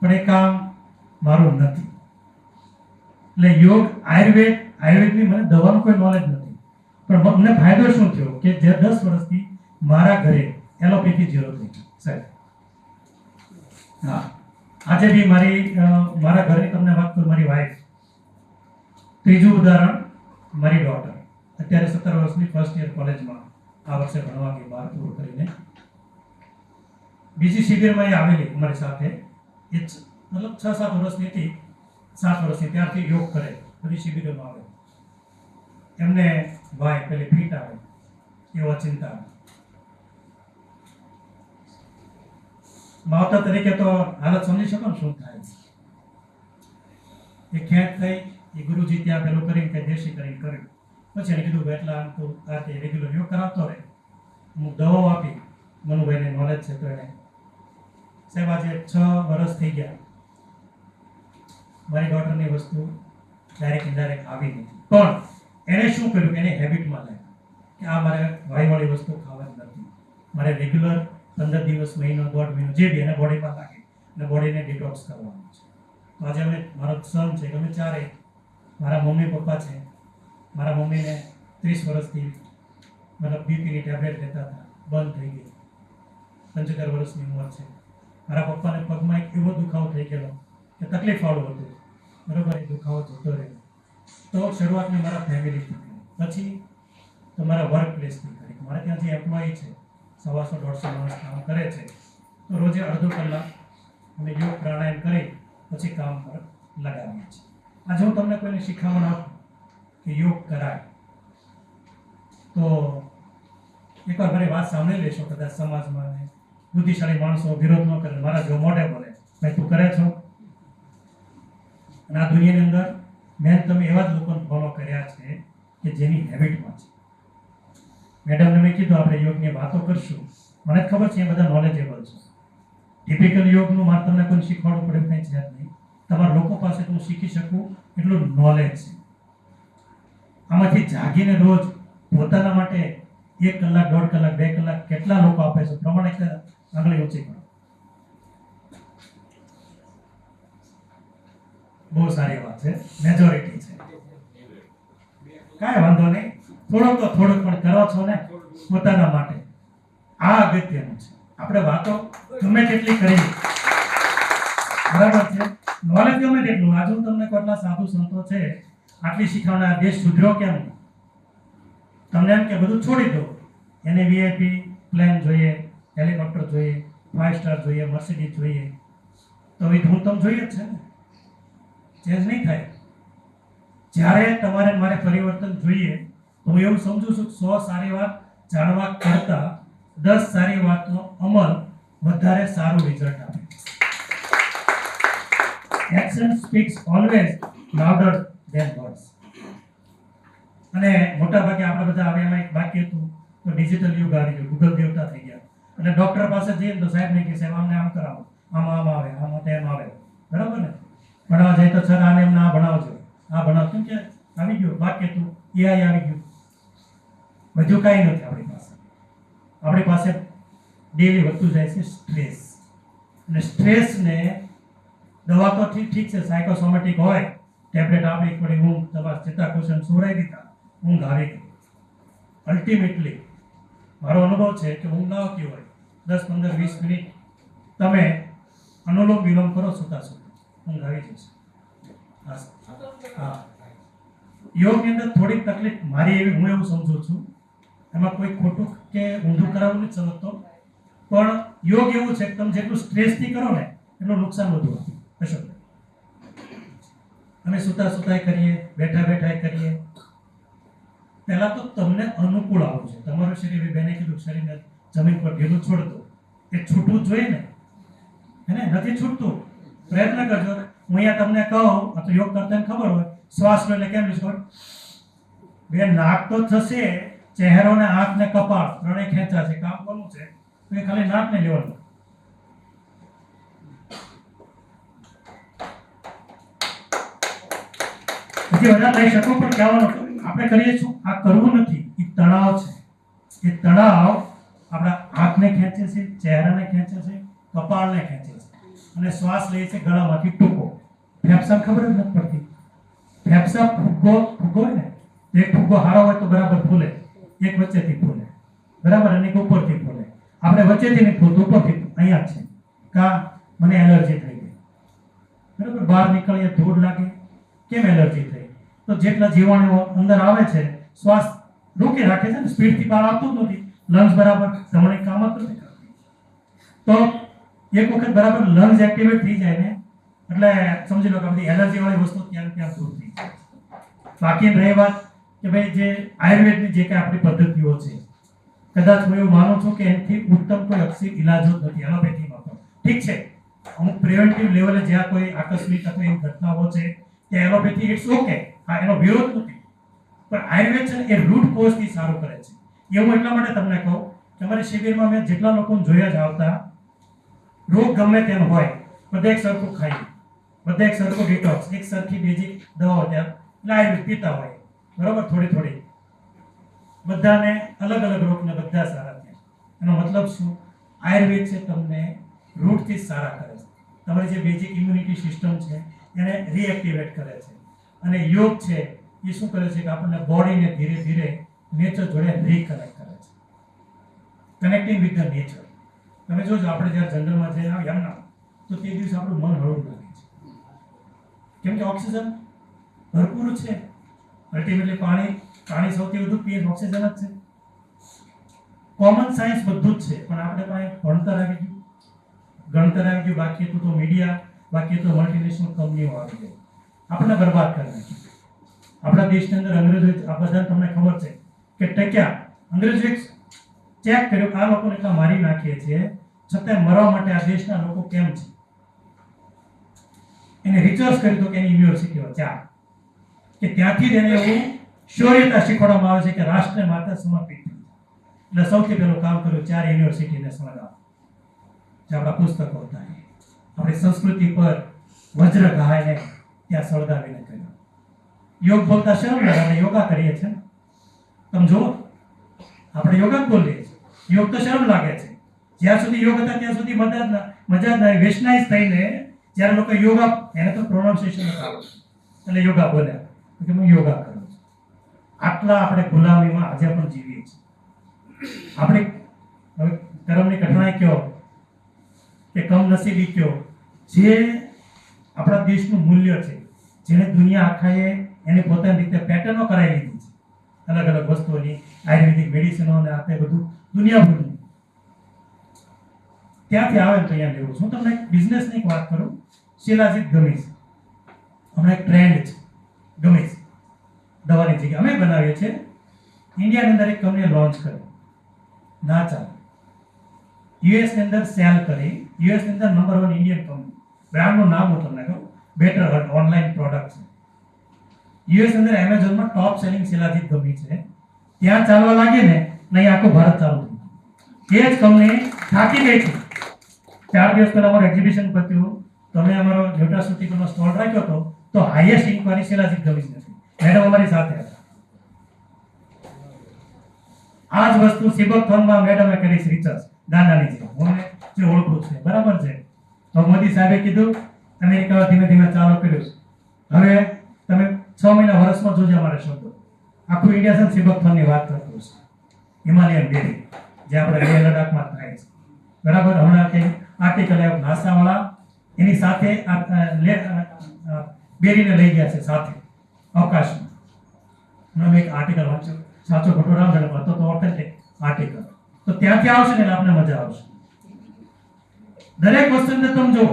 પણ એ કામ મારું નથી. એટલે યોગ, આયુર્વેદની મને દવાનું કોઈ નોલેજ નથી, પણ મને ફાયદો શું થયો કે જે 10 વર્ષથી મારા ઘરે એલોપેથી ઝીરો થઈ ગયું સાહેબ. હા, આજે બી મારા ઘરની તમને વાત કરું, મારી વાઈફ. ત્રીજું ઉદાહરણ મારી ડોટર, અત્યારે 17 વર્ષની, ફર્સ્ટ યર કોલેજમાં, આ વર્ષે ભણવા ગઈ 12 પૂરું કરીને. બીજી શિબિરમાં એ આવેલી અમારી સાથે, એ મતલબ 6-7 વર્ષની હતી, 7 વર્ષની, ત્યારથી યોગ કરે, બધી શિબિરોમાં આવે. એમને વાય પેલી ફીટ આવે એવો ચિંતા. માવતર તરીકે તો હાલત સમજી શકો ને શું થાય. એ ખેંચ થઈ, એ ગુરુજી ત્યાં પેલું કરીને કે દેશી કરીને કર્યું. પછી એને કીધું એટલા આમ તો આ તે રેગ્યુલર યોગ કરાવતો રહે. હું દવાઓ આપી, મનુભાઈને નોલેજ છે તો એને. સાહેબ આજે 6 વર્ષ થઈ ગયા, મારી ડોટરની વસ્તુ ડાયરેક્ટ ઇનડાયરેક્ટ આવી નથી. પણ એને શું કર્યું, એને હેબિટમાં લાગ્યું કે આ મારે વાયવાળી વસ્તુ ખાવાની નથી, મારે રેગ્યુલર 15 દિવસ, મહિનો, 1.5 મહિનો જે બી એને બોડીમાં લાગે અને બોડીને ડિટોક્સ કરવાનું છે. તો આજે અમે, મારો સન છે, અમે ચારે, મારા મમ્મી પપ્પા છે. મારા મમ્મીને 30 વર્ષથી મતલબ બીપીની ટેબ્લેટ લેતા હતા, બંધ થઈ ગઈ. 75 વર્ષની ઉંમર છે. મારા પપ્પાને પગમાં એક એવો દુખાવો થઈ ગયેલો કે તકલીફવાળું હતું, બરાબર. એ દુખાવો જતો રહ્યો. તો શરૂઆત મેં મારા ફેમિલીથી કરી, પછી તો મારા વર્ક પ્લેસથી કરી. મારે ત્યાં જે એમ્પ્લોયી છે, 150-150 માણસ કામ કરે છે, તો રોજે અડધો કલાક અમે યોગ પ્રાણાયામ કરી પછી કામ પર લગાવીએ છીએ. આજે હું તમને કોઈને શીખવવાનું આપું કે યોગ કરાય, તો એકવાર મારી વાત સાંભળી લેશો. કદાચ સમાજમાં ને બુદ્ધિશાળી માણસો વિરોધ ન કરે, મારા જો મોઢે બોલે, ભાઈ તું કરે છો. અને આ દુનિયાની અંદર મેં તમે એવા જ લોકોને ફોલો કર્યા છે કે જેની હેબિટમાં છે. મેડમને મેં કીધું આપણે યોગની વાતો કરશું, મને જ ખબર છે એ બધા નોલેજેબલ છે. ટિપિકલ યોગનું મારે તમને કોઈ શીખવાડવું પડે કંઈ છે જ નહીં. તમારા લોકો પાસે હું શીખી શકું એટલું નોલેજ છે. આમાંથી જાગીને રોજ પોતાના માટે 1 કલાક, 1.5 કલાક, 2 કલાક કેટલા લોકો આપે છે પ્રમાણે આંગળી ઊંચી કરો. બહુ સારી વાત છે, મેજોરિટી છે. કાંઈ વાંધો નહીં, થોડોક તો થોડોક પણ કરો છો ને પોતાના માટે. આ અગત્યનું છે. આપણે વાતો ગમે તેટલી કરી, બરાબર છે, નોલેજ ગમે તેટલું. આજે હું તમને કેટલા સાધુ સંતો છે આટલી શીખવણા, દેશ સુધર્યો કેમ નહીં? તમને એમ કે બધું છોડી દો, એને વીઆઈપી પ્લેન જોઈએ, હેલિકોપ્ટર જોઈએ, 5 સ્ટાર જોઈએ, મર્સિડીઝ જોઈએ, તો એ હું તમે જોઈએ જ છે ને. ચેન્જ નહીં થાય. જ્યારે તમારે મારે પરિવર્તન જોઈએ તો હું એવું સમજુ છું કે 100 સારી વાત જાણવા કરતાં 10 સારી વાતનો અમલ વધારે સારું રિઝલ્ટ આપે. Action speaks always louder than words. અને મોટા ભાગે આપણે બધા હવે એમાં એક વાક્ય હતું તો ડિજિટલ યુગ આવી ગયો, ગૂગલ દેવતા થઈ ગયા. એટલે ડૉક્ટર પાસે જઈએ તો સાહેબ ને કહે સાહેબ આમને આમ કરાવો, આમ આવે, આમાં તેમ આવે, બરાબર ને. ભણવા જાય તો સર આને એમને આ ભણાવજો, આ ભણાવ, કેમ કે આવી ગયું વાક્ય તું, એઆઈ આવી ગયું, બધું કાંઈ નથી આપણી પાસે. આપણી પાસે ડેલી વધતું જાય છે સ્ટ્રેસ. અને સ્ટ્રેસને દવા તો ઠીક છે, સાયકોસોમેટિક હોય, ટેબ્લેટ આપી પડી, ઊંઘ, તમારા ચેતાકોષને સુવડાવી દીધા, ઊંઘ આવી ગઈ. અલ્ટિમેટલી મારો અનુભવ છે કે ઊંઘ ના આવતી હોય 10, 15, 20 મિનિટ તમે અનુલોમ વિલોમ કરો સુતા ઊંઘ આવી જશે. હા, યોગની અંદર થોડીક તકલીફ મારી એવી, હું એવું સમજુ છું, એમાં કોઈ ખોટું કે ઊંધું કરાવવું નથી સમજતો, પણ યોગ એવું છે કે તમે જેટલું સ્ટ્રેસથી કરો ને એટલું નુકસાન વધુ થશે. અમે સુતા કરીએ, બેઠા કરીએ. પહેલા તો તમને અનુકૂળ આવવું છે. તમારું શરીર, બેને કીધું શરીરને જમીન પર ઢીલું છોડ દો, એ છૂટવું જોઈએ ને, હે ને? નથી છૂટતું. પ્રયત્ન કરજો. હું અહીંયા તમને કહું, આ તો યોગ કરતાને ખબર હોય, શ્વાસ લો એટલે કેમ ખબર? બે નાક તો થશે, ચહેરો ને આંખ ને કપાળ ત્રણેય ખેંચા છે, કામ કરવું છે તો એ ખાલી નાક ને લેવાનું. પછી બધા લઈ શકો, પણ કહેવાનું આપણે કરીએ છીએ આ કરવું નથી. એ તણાવ છે. એ તણાવ આપણા આંખને ખેંચે છે, ચહેરાને ખેંચે છે, કપાળને ખેંચે છે, અને શ્વાસ લે છે ગળામાંથી ટૂંકો. ફેફસા ખબર જ નથી પડતી. ફેફસા ફુગ્ગો હોય ને, એક ફુગ્ગો હારો હોય તો બરાબર ફૂલે, એક વચ્ચેથી ફૂલે, બરાબર, અને એક ઉપરથી ફૂલે. આપણે વચ્ચેથી નહીં ફૂલતું, ઉપરથી. અહીંયા છે કા મને એલર્જી થઈ ગઈ, બરાબર, બહાર નીકળીએ ધૂળ લાગે, કેમ એલર્જી થઈ? તો જેટલા જીવાણુઓ અંદર આવે છે, શ્વાસ રોકી રાખે છે ને, સ્પીડથી બહાર આવતું જ નથી. લંગ્સ બરાબર ધમણી કામ જ નથી કરતી. તો એક વખત બરાબર લંગ્સ એક્ટિવેટ થઈ જાય ને, એટલે સમજી લો કે બધી એલર્જી વાળી વસ્તુ ત્યાં દૂર થઈ જાય. બાકી રહી વાત કે ભાઈ જે આયુર્વેદની જે કે આપણી પદ્ધતિઓ છે, કદાચ હું એવું માનું છું કે એનાથી ઉત્તમ કોઈ અક્ષી ઇલાજ જ નથી એલોપેથીમાં. પણ ઠીક છે, અમુક પ્રિવેન્ટિવ લેવલે જ્યાં કોઈ આકસ્મિક અથવા એવી ઘટનાઓ છે ત્યાં એલોપેથી ઇટ્સ ઓકે, હા, એનો વિરોધ નથી. પણ આયુર્વેદ છે ને એ રૂટ કોઝથી સારું કરે છે. એ હું એટલા માટે તમને કહું કે અમારી શિબિરમાં મેં જેટલા લોકોને જોયા જ આવતા, રોગ ગમે તેનો હોય, બધા એક સરખું ખાઈએ, બધા એક સરખું ડિટોક્સ, એક સરખી બેઝિક દવાઓ ત્યાં આયુર્વેદ પીતા હોય, બરાબર, થોડી બધાને અલગ અલગ રોગને બધા સારા થયા. એનો મતલબ શું? આયુર્વેદ છે તમને રૂટથી સારા કરે છે, તમારી જે બેઝિક ઇમ્યુનિટી સિસ્ટમ છે એને રીએક્ટિવેટ કરે છે. અને યોગ છે એ શું કરે છે કે આપણને બોડીને ધીરે ધીરે નેચર જોડે રીકનેક્ટ કરે છે, કનેક્ટિંગ વિથ ધ નેચર. તમે જોજો આપણે જ્યારે જંગલમાં જઈને આવ્યા એમના તો તે દિવસે આપણું મન હળવું લાગે છે, કેમ કે ઓક્સિજન ભરપૂર છે. અલ્ટિમેટલી પાણી સૌથી વધુ પીએ ઓક્સિજન જ છે. કોમન સાયન્સ બધું જ છે, પણ આપણે પાસે ભણતર આવી ગયું, ગણતર આવી ગયું, બાકી હતું તો મીડિયા, બાકી તો મલ્ટીનેશનલ કંપનીઓ આવી ગઈ, આપણને બરબાદ કરી નાખી. આપણા દેશની અંદર અંગ્રેજો, આ બધા તમને ખબર છે કે ટક્યા અંગ્રેજોએ ચેક કર્યો કે આ લોકોને એટલા મારી નાખીએ છીએ છતાં મરવા માટે આ દેશના લોકો કેમ છે. એને રિસર્ચ કર્યું તો કે એની યુનિવર્સિટીઓ ચાર કે ત્યાંથી જ એને એવું શૌર્યતા શીખવાડવામાં આવે છે કે રાષ્ટ્રને માતા સમર્પિત થયું. એટલે સૌથી પહેલું કામ કર્યું 4 યુનિવર્સિટીને સળગાવ, જે આપણા પુસ્તકો હતા આપણી સંસ્કૃતિ પર વજ્ર ગહાઈને ત્યાં સળગાવીને કર્યું. યોગ બોલતા શરમ લાગે, આપણે યોગા કરીએ છીએ. તમે જુઓ, આપણે યોગા બોલીએ છીએ, યોગ તો શરમ લાગે છે. જ્યાં સુધી યોગ હતા ત્યાં સુધી મજા જ ના વેસ્ટનાઇઝ થઈને જ્યારે લોકો યોગા, એને તો પ્રોનાઉન્સિએશન નથી આવડતું એટલે યોગા બોલ્યા કે હું યોગા કરું છું. આટલા આપણે ગુલામીમાં આજે પણ જીવીએ છીએ. આપણે હવે કર્મની કઠણાઈ કયો કે કમનસીબી કયો, જે આપણા દેશનું મૂલ્ય છે, જેને દુનિયા આખાએ એની પોતાની રીતે પેટર્નો કરાવી લીધી છે, અલગ અલગ વસ્તુઓની, આયુર્વેદિક મેડિસિનો અને આ તે બધું દુનિયાભરનું ત્યાંથી આવે તો અહીંયા લેવું. હું તમને એક બિઝનેસની એક વાત કરું. શિલાજીત ગમીશ, હમણાં એક ટ્રેન્ડ છે ગમીશ દવાની જગ્યાએ અમે બનાવીએ છીએ. ઇન્ડિયાની અંદર એક કંપનીએ લોન્ચ કરી, ના ચાલે. યુએસ ની અંદર સેલ કરી, યુએસ ની અંદર નંબર 1 ઇન્ડિયન કંપની, બ્રાન્ડનું નામ હું તમને કહું, બેટર હર્ટ ઓનલાઈન પ્રોડક્ટ છે. યુએસ અંદર એમેઝોનમાં ટોપ સેલિંગ શિલાજીત ગમી છે. ત્યાં ચાલવા લાગે ને નહીં આખું ભારત ચાલુ થયું. એ જ કંપની થાકી ગઈ છે. 4 દિવસ પહેલા અમારું એક્ઝિબિશન પત્યું, તમે અમારો ન્યુટ્રાસ્યુટિકલનો સ્ટોલ રાખ્યો હતો તો હાઈએસ્ટ ઇન્ક્વાયરી શિલાજીત ગમી નથી. મેડમ અમારી સાથે હતા. આ જ વસ્તુ સિબોથોનમાં મેડમે કરી રિસર્ચ દાદાની છે, હું જે ઓળખું છે બરાબર છે. તો મોદી સાહેબે કીધું અમેરિકા ધીમે ધીમે ચાલુ કર્યું. હવે તમે 6 મહિના વર્ષમાં જોજો અમારા શબ્દો. આખું ઇન્ડિયા છે સિબોથોનની વાત કરતું છે. હિમાલયન બેરી જે આપણે લેહ લડાખમાં થાય છે બરાબર. હમણાં કંઈ આર્ટિકલ આવ્યો નાસાવાળા એની સાથે બેરીને લઈ ગયા છે સાથે અવકાશમાં. મેં એક આર્ટિકલ વાંચ્યો, સાચો ખોટો રામ જાણે હતો તો ઓથેન્ટિક આર્ટિકલ. તો ત્યાંથી આવશે ને આપણે મજા આવશે. દરેક વસ્તુને તમે જુઓ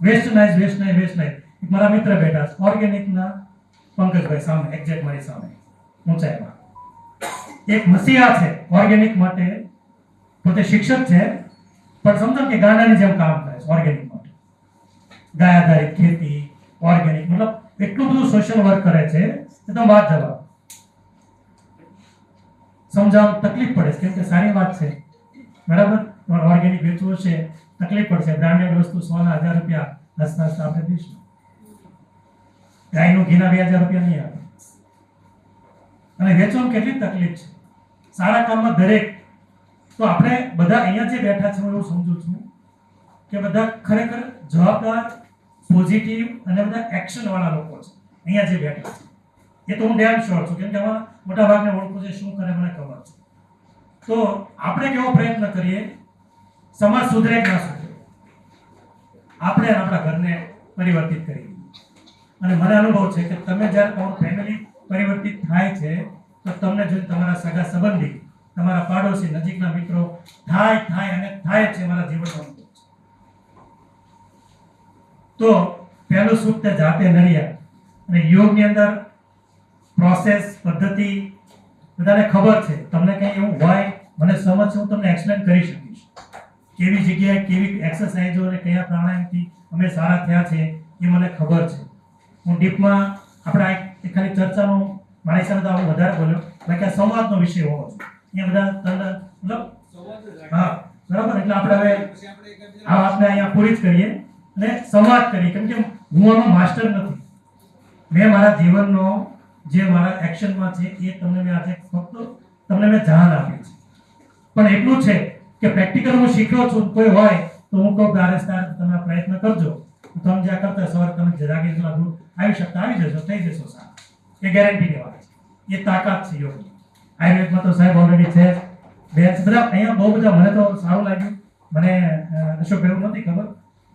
વેસ્ટનાઇઝ. મારા મિત્ર બેઠા છે ઓર્ગેનિકના પંકજભાઈ સામે, એક્ઝેક્ટ મારી સામે ઊંચાઈમાં એક મસીહા છે ઓર્ગેનિક માટે, પોતે શિક્ષક છે પણ સમજો કે ગાંડાની જેમ કામ કરે છે ઓર્ગેનિક માટે. ગાય આધારિત ખેતી, ઓર્ગેનિક, મતલબ એટલું બધું સોશિયલ વર્ક કરે છે કે તમે વાત જવાબ સમજાવવા તકલીફ પડે છે, કેમ કે સારી વાત છે બરાબર. ઓર્ગેનિક વેચવું છે તકલીફ પડશે. બ્રાન્ડેડ વસ્તુ 100,000 રૂપિયા હસતા હસતા આપણે દઈશું. ગાયનું ઘીના 2,000 રૂપિયા નહીં આવે. અને વેચવામાં કેટલી તકલીફ છે સારા કામમાં દરેક. તો આપણે બધા અહીંયા જે બેઠા છે હું એવું સમજુ છું કે બધા ખરેખર જવાબદાર, પોઝિટિવ અને બધા એક્શન વાળા લોકો છે અહીંયા જે બેઠા છે. એ તો હું ડેમ શ્યોર છું, કેમ કે આમાં મોટા ભાગને ઓળખું છે, શું કરે મને ખબર છે. તો આપણે કેવો પ્રયત્ન કરીએ, સમાજ સુધરે કે ના સુધરે, આપણે આપણા ઘરને પરિવર્તિત કરીએ. અને મને અનુભવ છે કે તમે જ્યારે તમારું ફેમિલી પરિવર્તિત થાય છે તો તમને જોઈને તમારા સગા સંબંધી, તમારા પાડોશી, નજીકના મિત્રો થાય અને થાય છે. મારા જીવનનો અનુભવ છે. તો પહેલું સુખ તે જાતે નડ્યા. અને યોગની અંદર પ્રોસેસ, પદ્ધતિ બધાને ખબર છે. તમને કંઈ એવું હોય મને સમજ છે, હું તમને એક્સપ્લેન કરી શકીશ. કેવી જગ્યાએ કેવી એક્સરસાઇઝો અને કયા પ્રાણાયામથી અમે સારા થયા છે એ મને ખબર છે. હું ડીપમાં આપણે ખાલી ચર્ચાનું મારા હિસાબે તો આપણે વધારે બોલ્યો, બાકી આ સંવાદનો વિષય હોવો જોઈએ. અહીંયા બધા મતલબ હા બરાબર. એટલે આપણે હવે આ વાતને અહીંયા પૂરી જ કરીએ અને સંવાદ કરીએ, કેમ કે હું આમાં માસ્ટર નથી. મેં મારા જીવનનો જે મારા એક્શનમાં છે એ તમને મેં આજે ફક્ત તમને મેં જાણ આપી છે. પણ એટલું છે કે પ્રેક્ટિકલ હું શીખ્યો છું, કોઈ હોય તો હું કહું કે આરએસઆર તમે પ્રયત્ન કરજો, તમે જ્યાં કરતા સવારે તમે જાગી દૂર આવી શકતા આવી જશો, થઈ જશો સારા. એ ગેરંટીની વાત છે, એ તાકાત છે યોગની. આયુર્વેદમાં તો સાહેબ ઓલરેડી છે બેન્ચ બધા અહીંયા બહુ બધા. મને તો સારું લાગ્યું. મને અશોક એવું નથી ખબર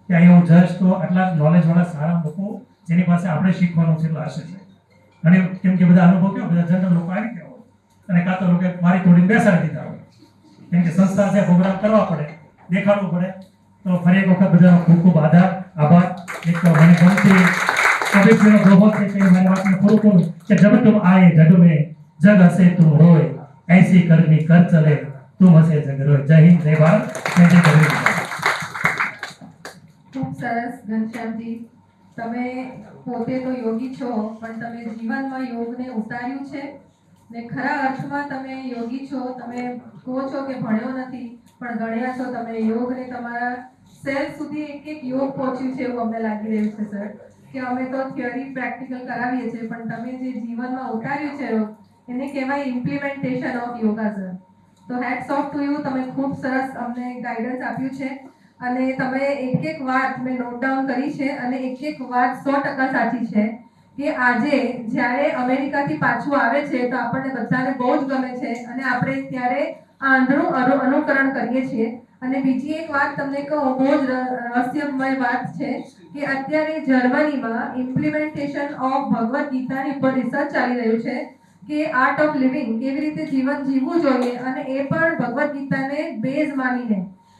કે અહીંયા હું જસ્ટ તો આટલા નોલેજ વાળા સારા લોકો જેની પાસે આપણે શીખવાનું છે એટલા હશે છે. અને કેમ કે બધા અનુભવ કેવો, બધા જનરલ લોકો આવી ગયા હોય અને કાં તો લોકો મારી થોડી બેસાડી દીધા હોય, કેમ કે સંસ્થા છે, પ્રોગ્રામ કરવા પડે, દેખાડવું પડે. તો ફરી એક વખત બધાનો ખૂબ ખૂબ આભાર. એક તો મને ગમતી કબીરનો દોહો છે કે મારી વાતને પૂરું કરું કે જબ તુમ આए जग में जग हसे तुम रोए, ऐसी करनी कर चले तुम हसे जग रोए. जय हिंद, जय भारत, જય કબીર. ખૂબ સરસ ઘનશ્યામજી, તમે પોતે તો યોગી છો પણ તમે જીવનમાં યોગને ઉતાર્યું છે ને ખરા અર્થમાં તમે યોગી છો. તમે કહો છો કે ભણ્યો નથી પણ ગણ્યા છો તમે. યોગને તમારા સેલ સુધી એક એક યોગ પહોંચ્યું છે એવું અમને લાગી રહ્યું છે સર, કે અમે તો થિયરી પ્રેક્ટિકલ કરાવીએ છીએ પણ તમે જે જીવનમાં ઉતાર્યું છે યોગ એને કહેવાય ઇમ્પ્લિમેન્ટેશન ઓફ યોગા સર. તો હેટ્સ ઓફ ટુ યુ, તમે ખૂબ સરસ અમને ગાઈડન્સ આપ્યું છે અને તમે એક એક વાત મેં નોટ ડાઉન કરી છે અને એક એક વાત 100% સાચી છે કે આજે જ્યારે અમેરિકાથી પાછું આવે છે તો આપણને બધાને બહુ જ ગમે છે અને આપણે ત્યારે આ આંધળું અનુકરણ કરીએ છીએ. અને બીજી એક વાત તમને કહું, બહુ જ રહસ્યમય વાત છે કે અત્યારે જર્મનીમાં ઇમ્પ્લિમેન્ટેશન ઓફ ભગવદ ગીતાની ઉપર રિસર્ચ ચાલી રહ્યું છે કે આર્ટ ઓફ લિવિંગ, કેવી રીતે જીવન જીવવું જોઈએ અને એ પણ ભગવદ ગીતાને બેઝ માનીને.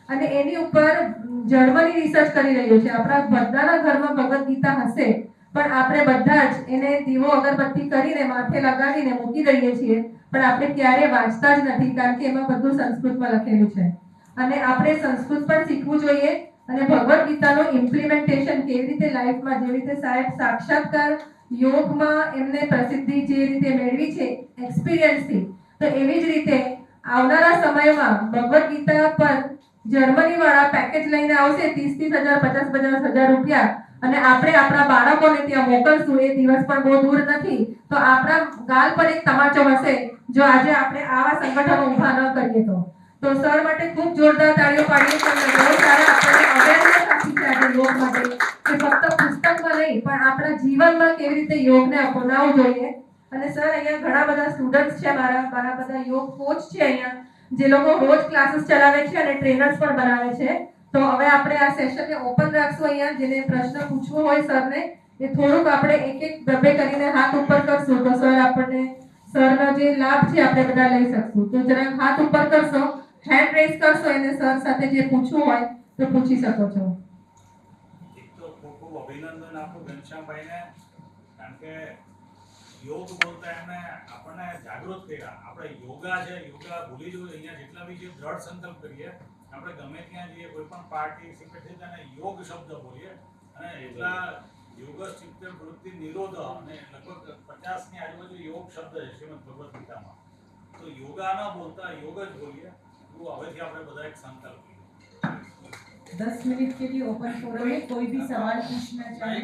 અને એની ઉપર જર્મની રિસર્ચ કરી રહ્યું છે. આપણા બધાના ઘરમાં ભગવદ ગીતા હશે પણ આપણે બધા જ એને દીવો અગરબત્તી કરીને માથે લગાવીને મૂકી દઈએ છીએ પણ આપણે ક્યારે વાંચતા જ નથી, કારણ કે એમાં બધું સંસ્કૃતમાં લખેલું છે. અને આપણે સંસ્કૃત પણ શીખવું જોઈએ અને ભગવદ ગીતાનું ઇમ્પ્લિમેન્ટેશન કેવી રીતે લાઈફમાં, જેવી રીતે સાહેબ સાક્ષાત્કાર યોગમાં એમને પ્રસિદ્ધિ જે રીતે મેળવી છે એક્સપિરિયન્સથી, તો એવી જ રીતે આવનારા સમયમાં ભગવદ ગીતા પર જર્મની વાળા પેકેજ લઈને આવશે 30,000 50,000 રૂપિયા અને આપણે આપણા બાળકોને ત્યાં મોકલશું. એ દિવસ પણ બહુ દૂર નથી. તો આપણા ગાલ પર એક તમાચો હશે જો આજે આપણે આવા સંગઠનો ઊભા ન કરીએ તો. તો સર માટે ખૂબ જોરદાર તાળીઓ પાડીએ. તમને બહુ સારા આપણને અવેરનેસ આપી છે આજે યોગ માટે કે ફક્ત પુસ્તકમાં નહીં પણ આપણા જીવનમાં કેવી રીતે યોગને અપનાવવું જોઈએ. અને સર અહીંયા ઘણા બધા સ્ટુડન્ટ્સ છે, મારા બધા યોગ કોચ છે અહીંયા જે લોકો રોજ ક્લાસીસ ચલાવે છે અને ટ્રેનર્સ પણ બનાવે છે. તો હવે આપણે આ સેશનને ઓપન રાખશું. અહીંયા જેને પ્રશ્ન પૂછવો હોય સરને એ થોડુંક આપણે એક એક ડબ્બે કરીને હાથ ઉપર કરશું તો સર આપણને સરનો જે લાભ છે આપણે બધા લઈ શકશું. તો જરાક હાથ ઉપર કરશો, હેન્ડ રેઝ કરશો એને સર સાથે જે પૂછવું હોય તો પૂછી શકો છો. એક તો ખૂબ ખૂબ અભિનંદન આપું ઘનશ્યામભાઈને, કારણ કે યોગ બોલતા એમને આપણને જાગૃત કર્યા. આપણે યોગા છે, યોગા ભૂલી જવું. અહીંયા જેટલા બી જે દ્રઢ સંકલ્પ કરીએ, આપણે ગમે ત્યાં જઈએ, કોઈ પણ પાર્ટિસિપેટ થઈ ત્યારે યોગ શબ્દ બોલીએ અને એટલા યોગ ચિત્ત વૃત્તિ નિરોધ અને લગભગ 50ની આજુબાજુ યોગ શબ્દ છે શ્રીમદ ભગવદ ગીતામાં. તો યોગા ન બોલતા યોગ જ બોલીએ. તો હવેથી આપણે બધા એક સંકલ્પ લઈએ. 10 मिनट के लिए ओपन फोरम है, कोई भी सवाल पूछना चाहे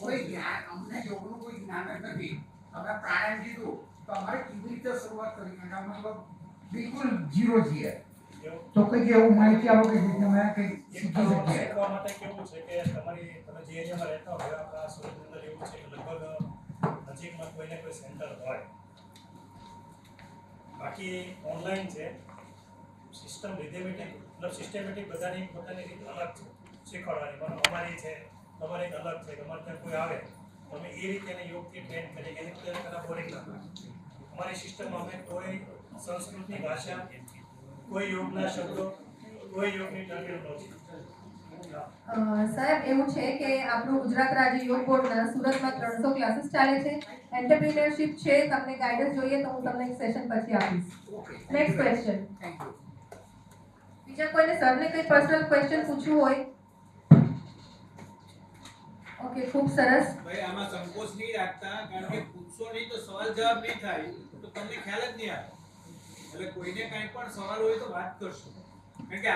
કોઈ જ્ઞાન અમને યોગનું કોઈ જ્ઞાન જ નથી. તમે પ્રાણાયામ કીધું તો અમારે કેવી રીતે શરૂઆત કરી, કારણ કે અમે તો બિલકુલ ઝીરો છીએ. તો કંઈક એવું માહિતી આપો કે જેથી અમે કંઈક શીખી શકીએ. શીખવા માટે કેવું છે કે તમે જે એરિયામાં રહેતા હોય, આપણા સુરતની અંદર એવું છે કે લગભગ નજીકમાં કોઈને કોઈ સેન્ટર હોય. બાકી ઓનલાઈન છે સિસ્ટમ સિસ્ટમેટિક બધાની પોતાની રીત અલગ છે શીખવાડવાની. પણ અમારી છે, તમારી એક અલગ છે. તમારે ત્યાં કોઈ આવે તમે એ રીતે એને યોગથી ટ્રેન કરી એની રીતે બોરિંગ ના થાય. અમારી સિસ્ટમમાં અમે કોઈ સંસ્કૃતની ભાષા, કોઈ યોગના શબ્દો, કોઈ યોગની ટર્મિનોલોજી. સાહેબ એવું છે કે આપણું ગુજરાત રાજ્ય યોગ બોર્ડના સુરતમાં 300 ક્લાસીસ ચાલે છે. એન્ટરપ્રિન્યોરશિપ છે, તમને ગાઈડન્સ જોઈએ તો હું તમને એક સેશન પછી આપીશ. Next question. Thank you. બીજા કોઈને સરને કોઈ પર્સનલ ક્વેશ્ચન પૂછવું હોય? ઓકે, ખૂબ સરસ. ભાઈ આમાં સંકોચ નહીં રાખતા, કારણ કે પૂછશો નહીં તો સવાલ જવાબ નહીં થાય તો તમને ખ્યાલ જ નહીં આવે. એટલે કોઈને કાંઈ પણ સવાલ હોય તો વાત કરશો, કારણ કે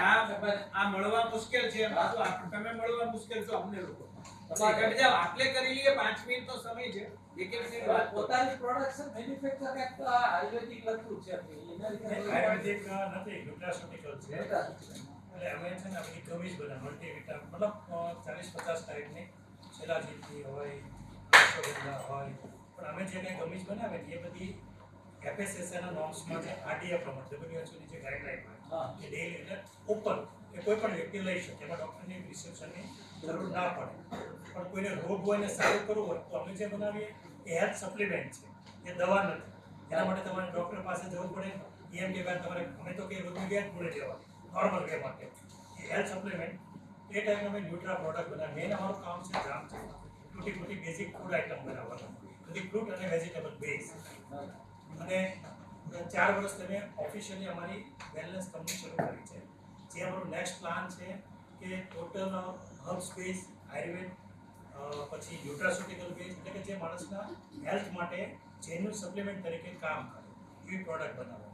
આ મળવા મુશ્કેલ છે. પાછું તમે મળવા મુશ્કેલ છો અમને લોકો. એટલે આટલે કરી લઈએ, 5 મિનિટનો સમય છે. એક મિનિટ વાત પોતાની પ્રોડક્શન મેન્યુફેક્ચર એક તો આ આયુર્વેદિક લખતું છે એના લીધે આયુર્વેદિક નથી, ન્યુટ્રાસ્યુટિકલ છે. એટલે અમે છે ને બધી ગમીઝ બનાવ મલ્ટીવિટામિન મતલબ 40-50 ટાઈપની શિલાજીતની હોય, અશ્વગંધા હોય, પણ અમે જે કંઈ ગમીઝ બનાવે એ બધી એફએસએસએના નોર્મ્સમાં છે, આરડીએફ પ્રમાણે ડબ્લ્યુએચઓની જે ગાઈડલાઈન હોય એ ડેઈલી એટલે ઓપન કે કોઈ પણ વ્યક્તિ લઈ શકે, એમાં ડૉક્ટરની પ્રિસ્ક્રિપ્શનની જરૂર ના પડે. પણ કોઈને રોગ હોય ને સારું કરવું હોય તો અમે જે બનાવીએ એ હેલ્થ સપ્લિમેન્ટ છે, એ દવા નથી. એના માટે તમારે ડૉક્ટર પાસે જવું પડે. એમ કે તમારે અમે તો કંઈ રોગની વ્યાજ પૂરી દેવા નોર્મલ વે માટે એ હેલ્થ સપ્લિમેન્ટ એ ટાઈમે અમે ન્યુટ્રા પ્રોડક્ટ બનાવીએ. મેન અમારું કામ છે જામ છે ટૂટી ફૂટી બેઝિક ફૂડ આઇટમ બનાવવાનું, બધી ફ્રૂટ અને વેજીટેબલ બેઝ. અને 4 વર્ષ તમે ઓફિશિયલી અમારી વેલનેસ કંપની શરૂ કરી છે. જે અમારું નેક્સ્ટ પ્લાન છે કે ટોટલ હર્બ સ્પેસ આયુર્વેદ પછી ન્યુટ્રાસ્યુટિકલ બેઝ એટલે કે જે માણસના હેલ્થ માટે જેન્યુઅલ સપ્લિમેન્ટ તરીકે કામ કરે એવી પ્રોડક્ટ બનાવવાની.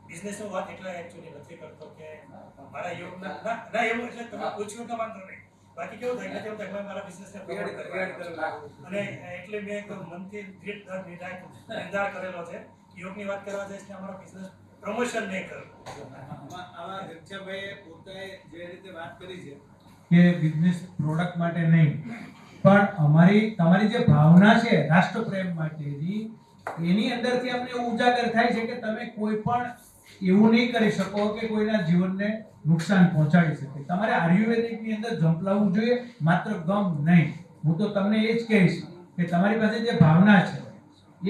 બિઝનેસનો વાત એટલે એકચ્યુઅલી નથી કરતો કે મારા યોગના ના એવું એટલે તમે પૂછ્યું તો વાંધો નહીં. બાકી કેવું થાય કે તમે મારા બિઝનેસને પ્રમોટ કરો અને એટલે મેં એક મનથી નિર્ધાર કરેલો છે યોગની વાત કરવા જઈશ ને અમારો બિઝનેસ પ્રમોશન નહીં કરું. આવા ઘનશ્યામભાઈએ પોતે જે રીતે વાત કરી છે કે બિઝનેસ પ્રોડક્ટ માટે નહીં, પણ તમારી જે ભાવના છે રાષ્ટ્ર પ્રેમ માટેની, એની અંદરથી અમને ઉજાગર થાય છે કે તમે કોઈ પણ એવું નહીં કરી શકો કે કોઈના જીવનને નુકસાન પહોંચાડી શકે. તમારે આયુર્વેદિકની અંદર ઝંપલાવવું જોઈએ, માત્ર ગમ નહીં. હું તો તમને એ જ કહીશ કે તમારી પાસે જે ભાવના છે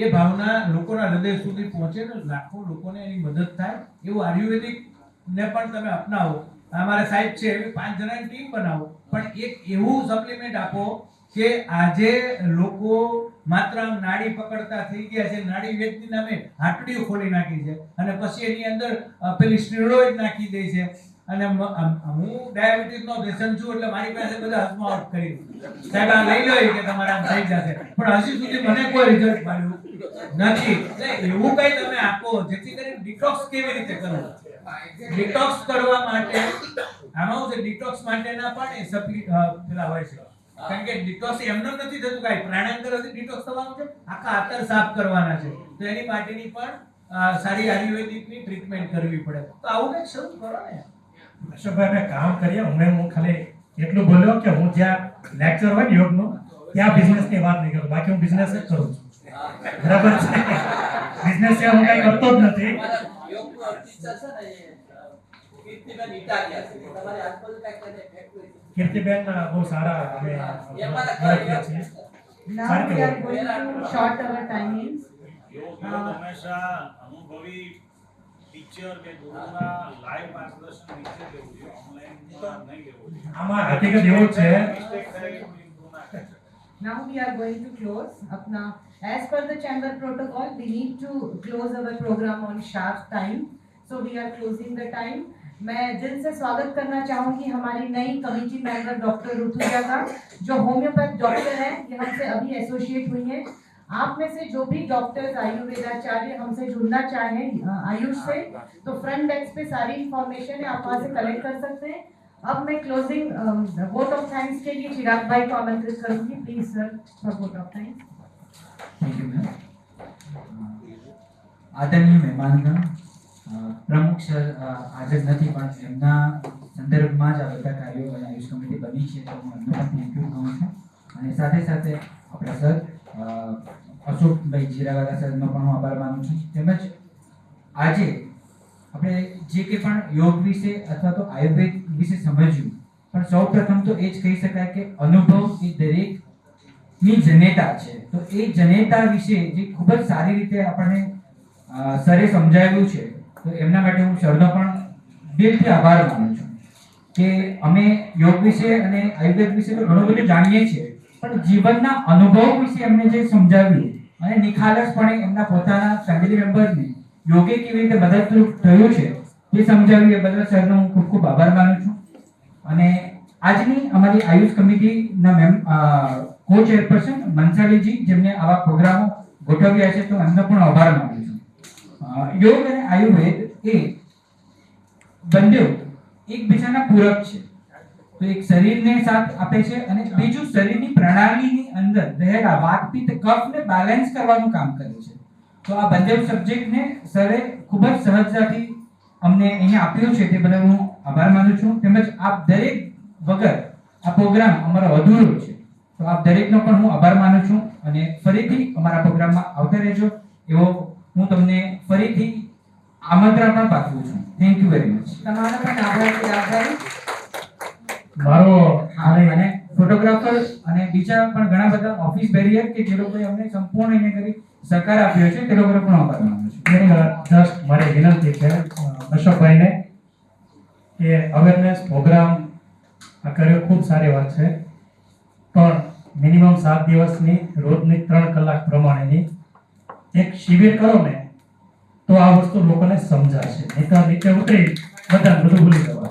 એ ભાવના લોકોના હૃદય સુધી પહોંચે ને લાખો લોકોને એની મદદ થાય એવું આયુર્વેદિકને પણ તમે અપનાવો. અમારા સાહેબ છે એવી 5 જણાની ટીમ બનાવો, પણ એક એવું સપ્લિમેન્ટ આપો કે આજે લોકો માત્ર નાડી પકડતા થઈ ગયા છે, નાડી વેદની નામે હાટડીઓ ખોલી નાખી છે અને પછી એની અંદર પેલી સ્ટીરોઇડ નાખી દે છે. અને હું ડાયાબિટીસનો પેશન્ટ છું એટલે મારી પાસે બધા હસમાવટ કરી સાહેબ આ લઈ લો કે તમારે આમ થઈ જશે, પણ હજી સુધી મને કોઈ રિઝલ્ટ મળ્યું નથી. એટલે એવું કંઈ તમે આપો જેથી કરીને ડિટોક્સ કેવી રીતે કરવું. ડિટોક્સ કરવા માટે આમાં છે ડિટોક્સ માટેના પણ એ પેલા હોય છે, કારણ કે ડિટોક્સ એમને નથી થતું, કાંઈ પ્રાણાયામ ડિટોક્સ થવાનું છે, આખા આતર સાફ કરવાના છે, તો એની માટેની પણ સારી આયુર્વેદિકની ટ્રીટમેન્ટ કરવી પડે. તો આવું કંઈક શરૂ કરો ને. અશોકભાઈ અમે કામ કરીએ. હું ખાલી એટલું બોલ્યો કે હું જ્યાં લેક્ચર હોય ને યોગનું ત્યાં બિઝનેસની વાત નહીં કરું, બાકી હું બિઝનેસ જ કરું છું. બરાબર છે, બિઝનેસ હું કંઈ કરતો જ નથી. યોગનો ટીચર છે ને કીર્તિબેન ઇટાલિયા છે, તમારી આજુબાજુ કાંઈક ફેક્ટરી છે. કીર્તિબેન બહુ સારા અમે છીએ. Now we are going to short our timings. યોગ હંમેશા અનુભવી ટીચર કે ગુરુના લાઈવ માર્ગદર્શન નીચે લેવું જોઈએ, ઓનલાઈન નહીં લેવું જોઈએ. આમાં હકીકત એવું છે મિસ્ટેક થાય તો ઇમ્પ્રૂવ ના કરી શકે. Now we are going to close. Apna, as per the chamber protocol, we need to close our program on sharp time. So we are closing the time. मैं दिल से स्वागत करना चाहूँगी हमारी नई कमेटी मेंबर डॉक्टर ऋतुजा का, जो होम्योपैथ डॉक्टर है, ये हमसे अभी एसोसिएट हुई हैं. आप में से जो भी डॉक्टर्स आयुर्वेदाचार्य हमसे जुड़ना चाहें आयुष से, तो फ्रंट डेस्क पे सारी इंफॉर्मेशन है, आप वहाँ से कलेक्ट कर सकते हैं. अब मैं क्लोजिंग वोट ऑफ थैंक्स के लिए चिराग भाई को आमंत्रित करूंगी. Please sir for vote of thanks. Thank you ma'am. आदरणीय મહેમાનગણ, પ્રમુખ સર હાજર નથી પણ એમના સંદર્ભમાં જ આ બધા કાર્યો અને આયુષ કમિટી બની છે, તો હું એમને પણ થેન્ક યુ કહું છું. અને સાથે સાથે આપણા સર અશોકભાઈ જીરાવાલા સરનો પણ હું આભાર માનું છું. તેમજ આજે આપણે જે કે પણ યોગ વિશે અથવા તો આયુર્વેદ વિશે સમજ્યું, પણ સૌ પ્રથમ તો એ જ કહી શકાય કે અનુભવ એ દરેકની જનેતા છે. તો એ જનેતા વિશે જે ખૂબ જ સારી રીતે આપણને સરે સમજાવ્યું છે, તો એમના માટે હું સરનો પણ દિલથી આભાર માનું છું કે અમે યોગ વિશે અને આયુર્વેદ વિશે તો ઘણું બધું જાણીએ છીએ, પણ જીવનના અનુભવ વિશે એમને જે સમજાવ્યું અને નિખાલસપણે એમના પોતાના ફેમિલી મેમ્બરને યોગે કેવી રીતે મદદરૂપ થયું છે તે સમજાવ્યું, એ બદલ સરનો હું ખૂબ ખૂબ આભાર માનું છું. અને આજની અમારી આયુષ કમિટીના કો ચેરપર્સન મંસાલીજી, જેમને આવા પ્રોગ્રામો ગોઠવ્યા છે, તો એમનો પણ આભાર માનું છું. યોગ અને આયુર્વેદ એ બંને એકબીજાના પૂરક છે. તો એક શરીરને સાથ આપે છે અને બીજું શરીરની પ્રણાલીની અંદર રહેલા વાતપિત્ત કફને બેલેન્સ કરવાનું કામ કરે છે. તો આ બંને સબ્જેક્ટને સરે ખૂબ જ સહજતાથી અમને અહીંયા આપ્યું છે તે બદલ હું આભાર માનું છું. તેમજ આપ દરેક વગર આ પ્રોગ્રામ અમારો અધૂરો છે, તો આપ દરેકનો પણ હું આભાર માનું છું અને ફરીથી અમારા પ્રોગ્રામમાં આવતા રહેજો એવો હું તમને ફરીથી આમંત્રણ પણ પાઠવું છું. Thank you very much. તમારો પણ આભાર. મારો અને ફોટોગ્રાફર અને બીજા પણ ઘણા બધા ઓફિસ બેરિયર કે જે લોકોએ અમને સંપૂર્ણ અહીંયા કરી સહકાર આપ્યો છે તે લોકોનો પણ આભાર માનું છું. જસ્ટ મારી વિનંતી છે અશોકભાઈને કે અવેરનેસ પ્રોગ્રામ આ કર્યો ખૂબ સારી વાત છે, પણ મિનિમમ 7 દિવસની રોજની 3 કલાક પ્રમાણેની એક શિબિર કરો ને તો આ વસ્તુ લોકોને સમજાશે. નહીં તો નીચે ઉતરી બધા બધું ભૂલી જવા.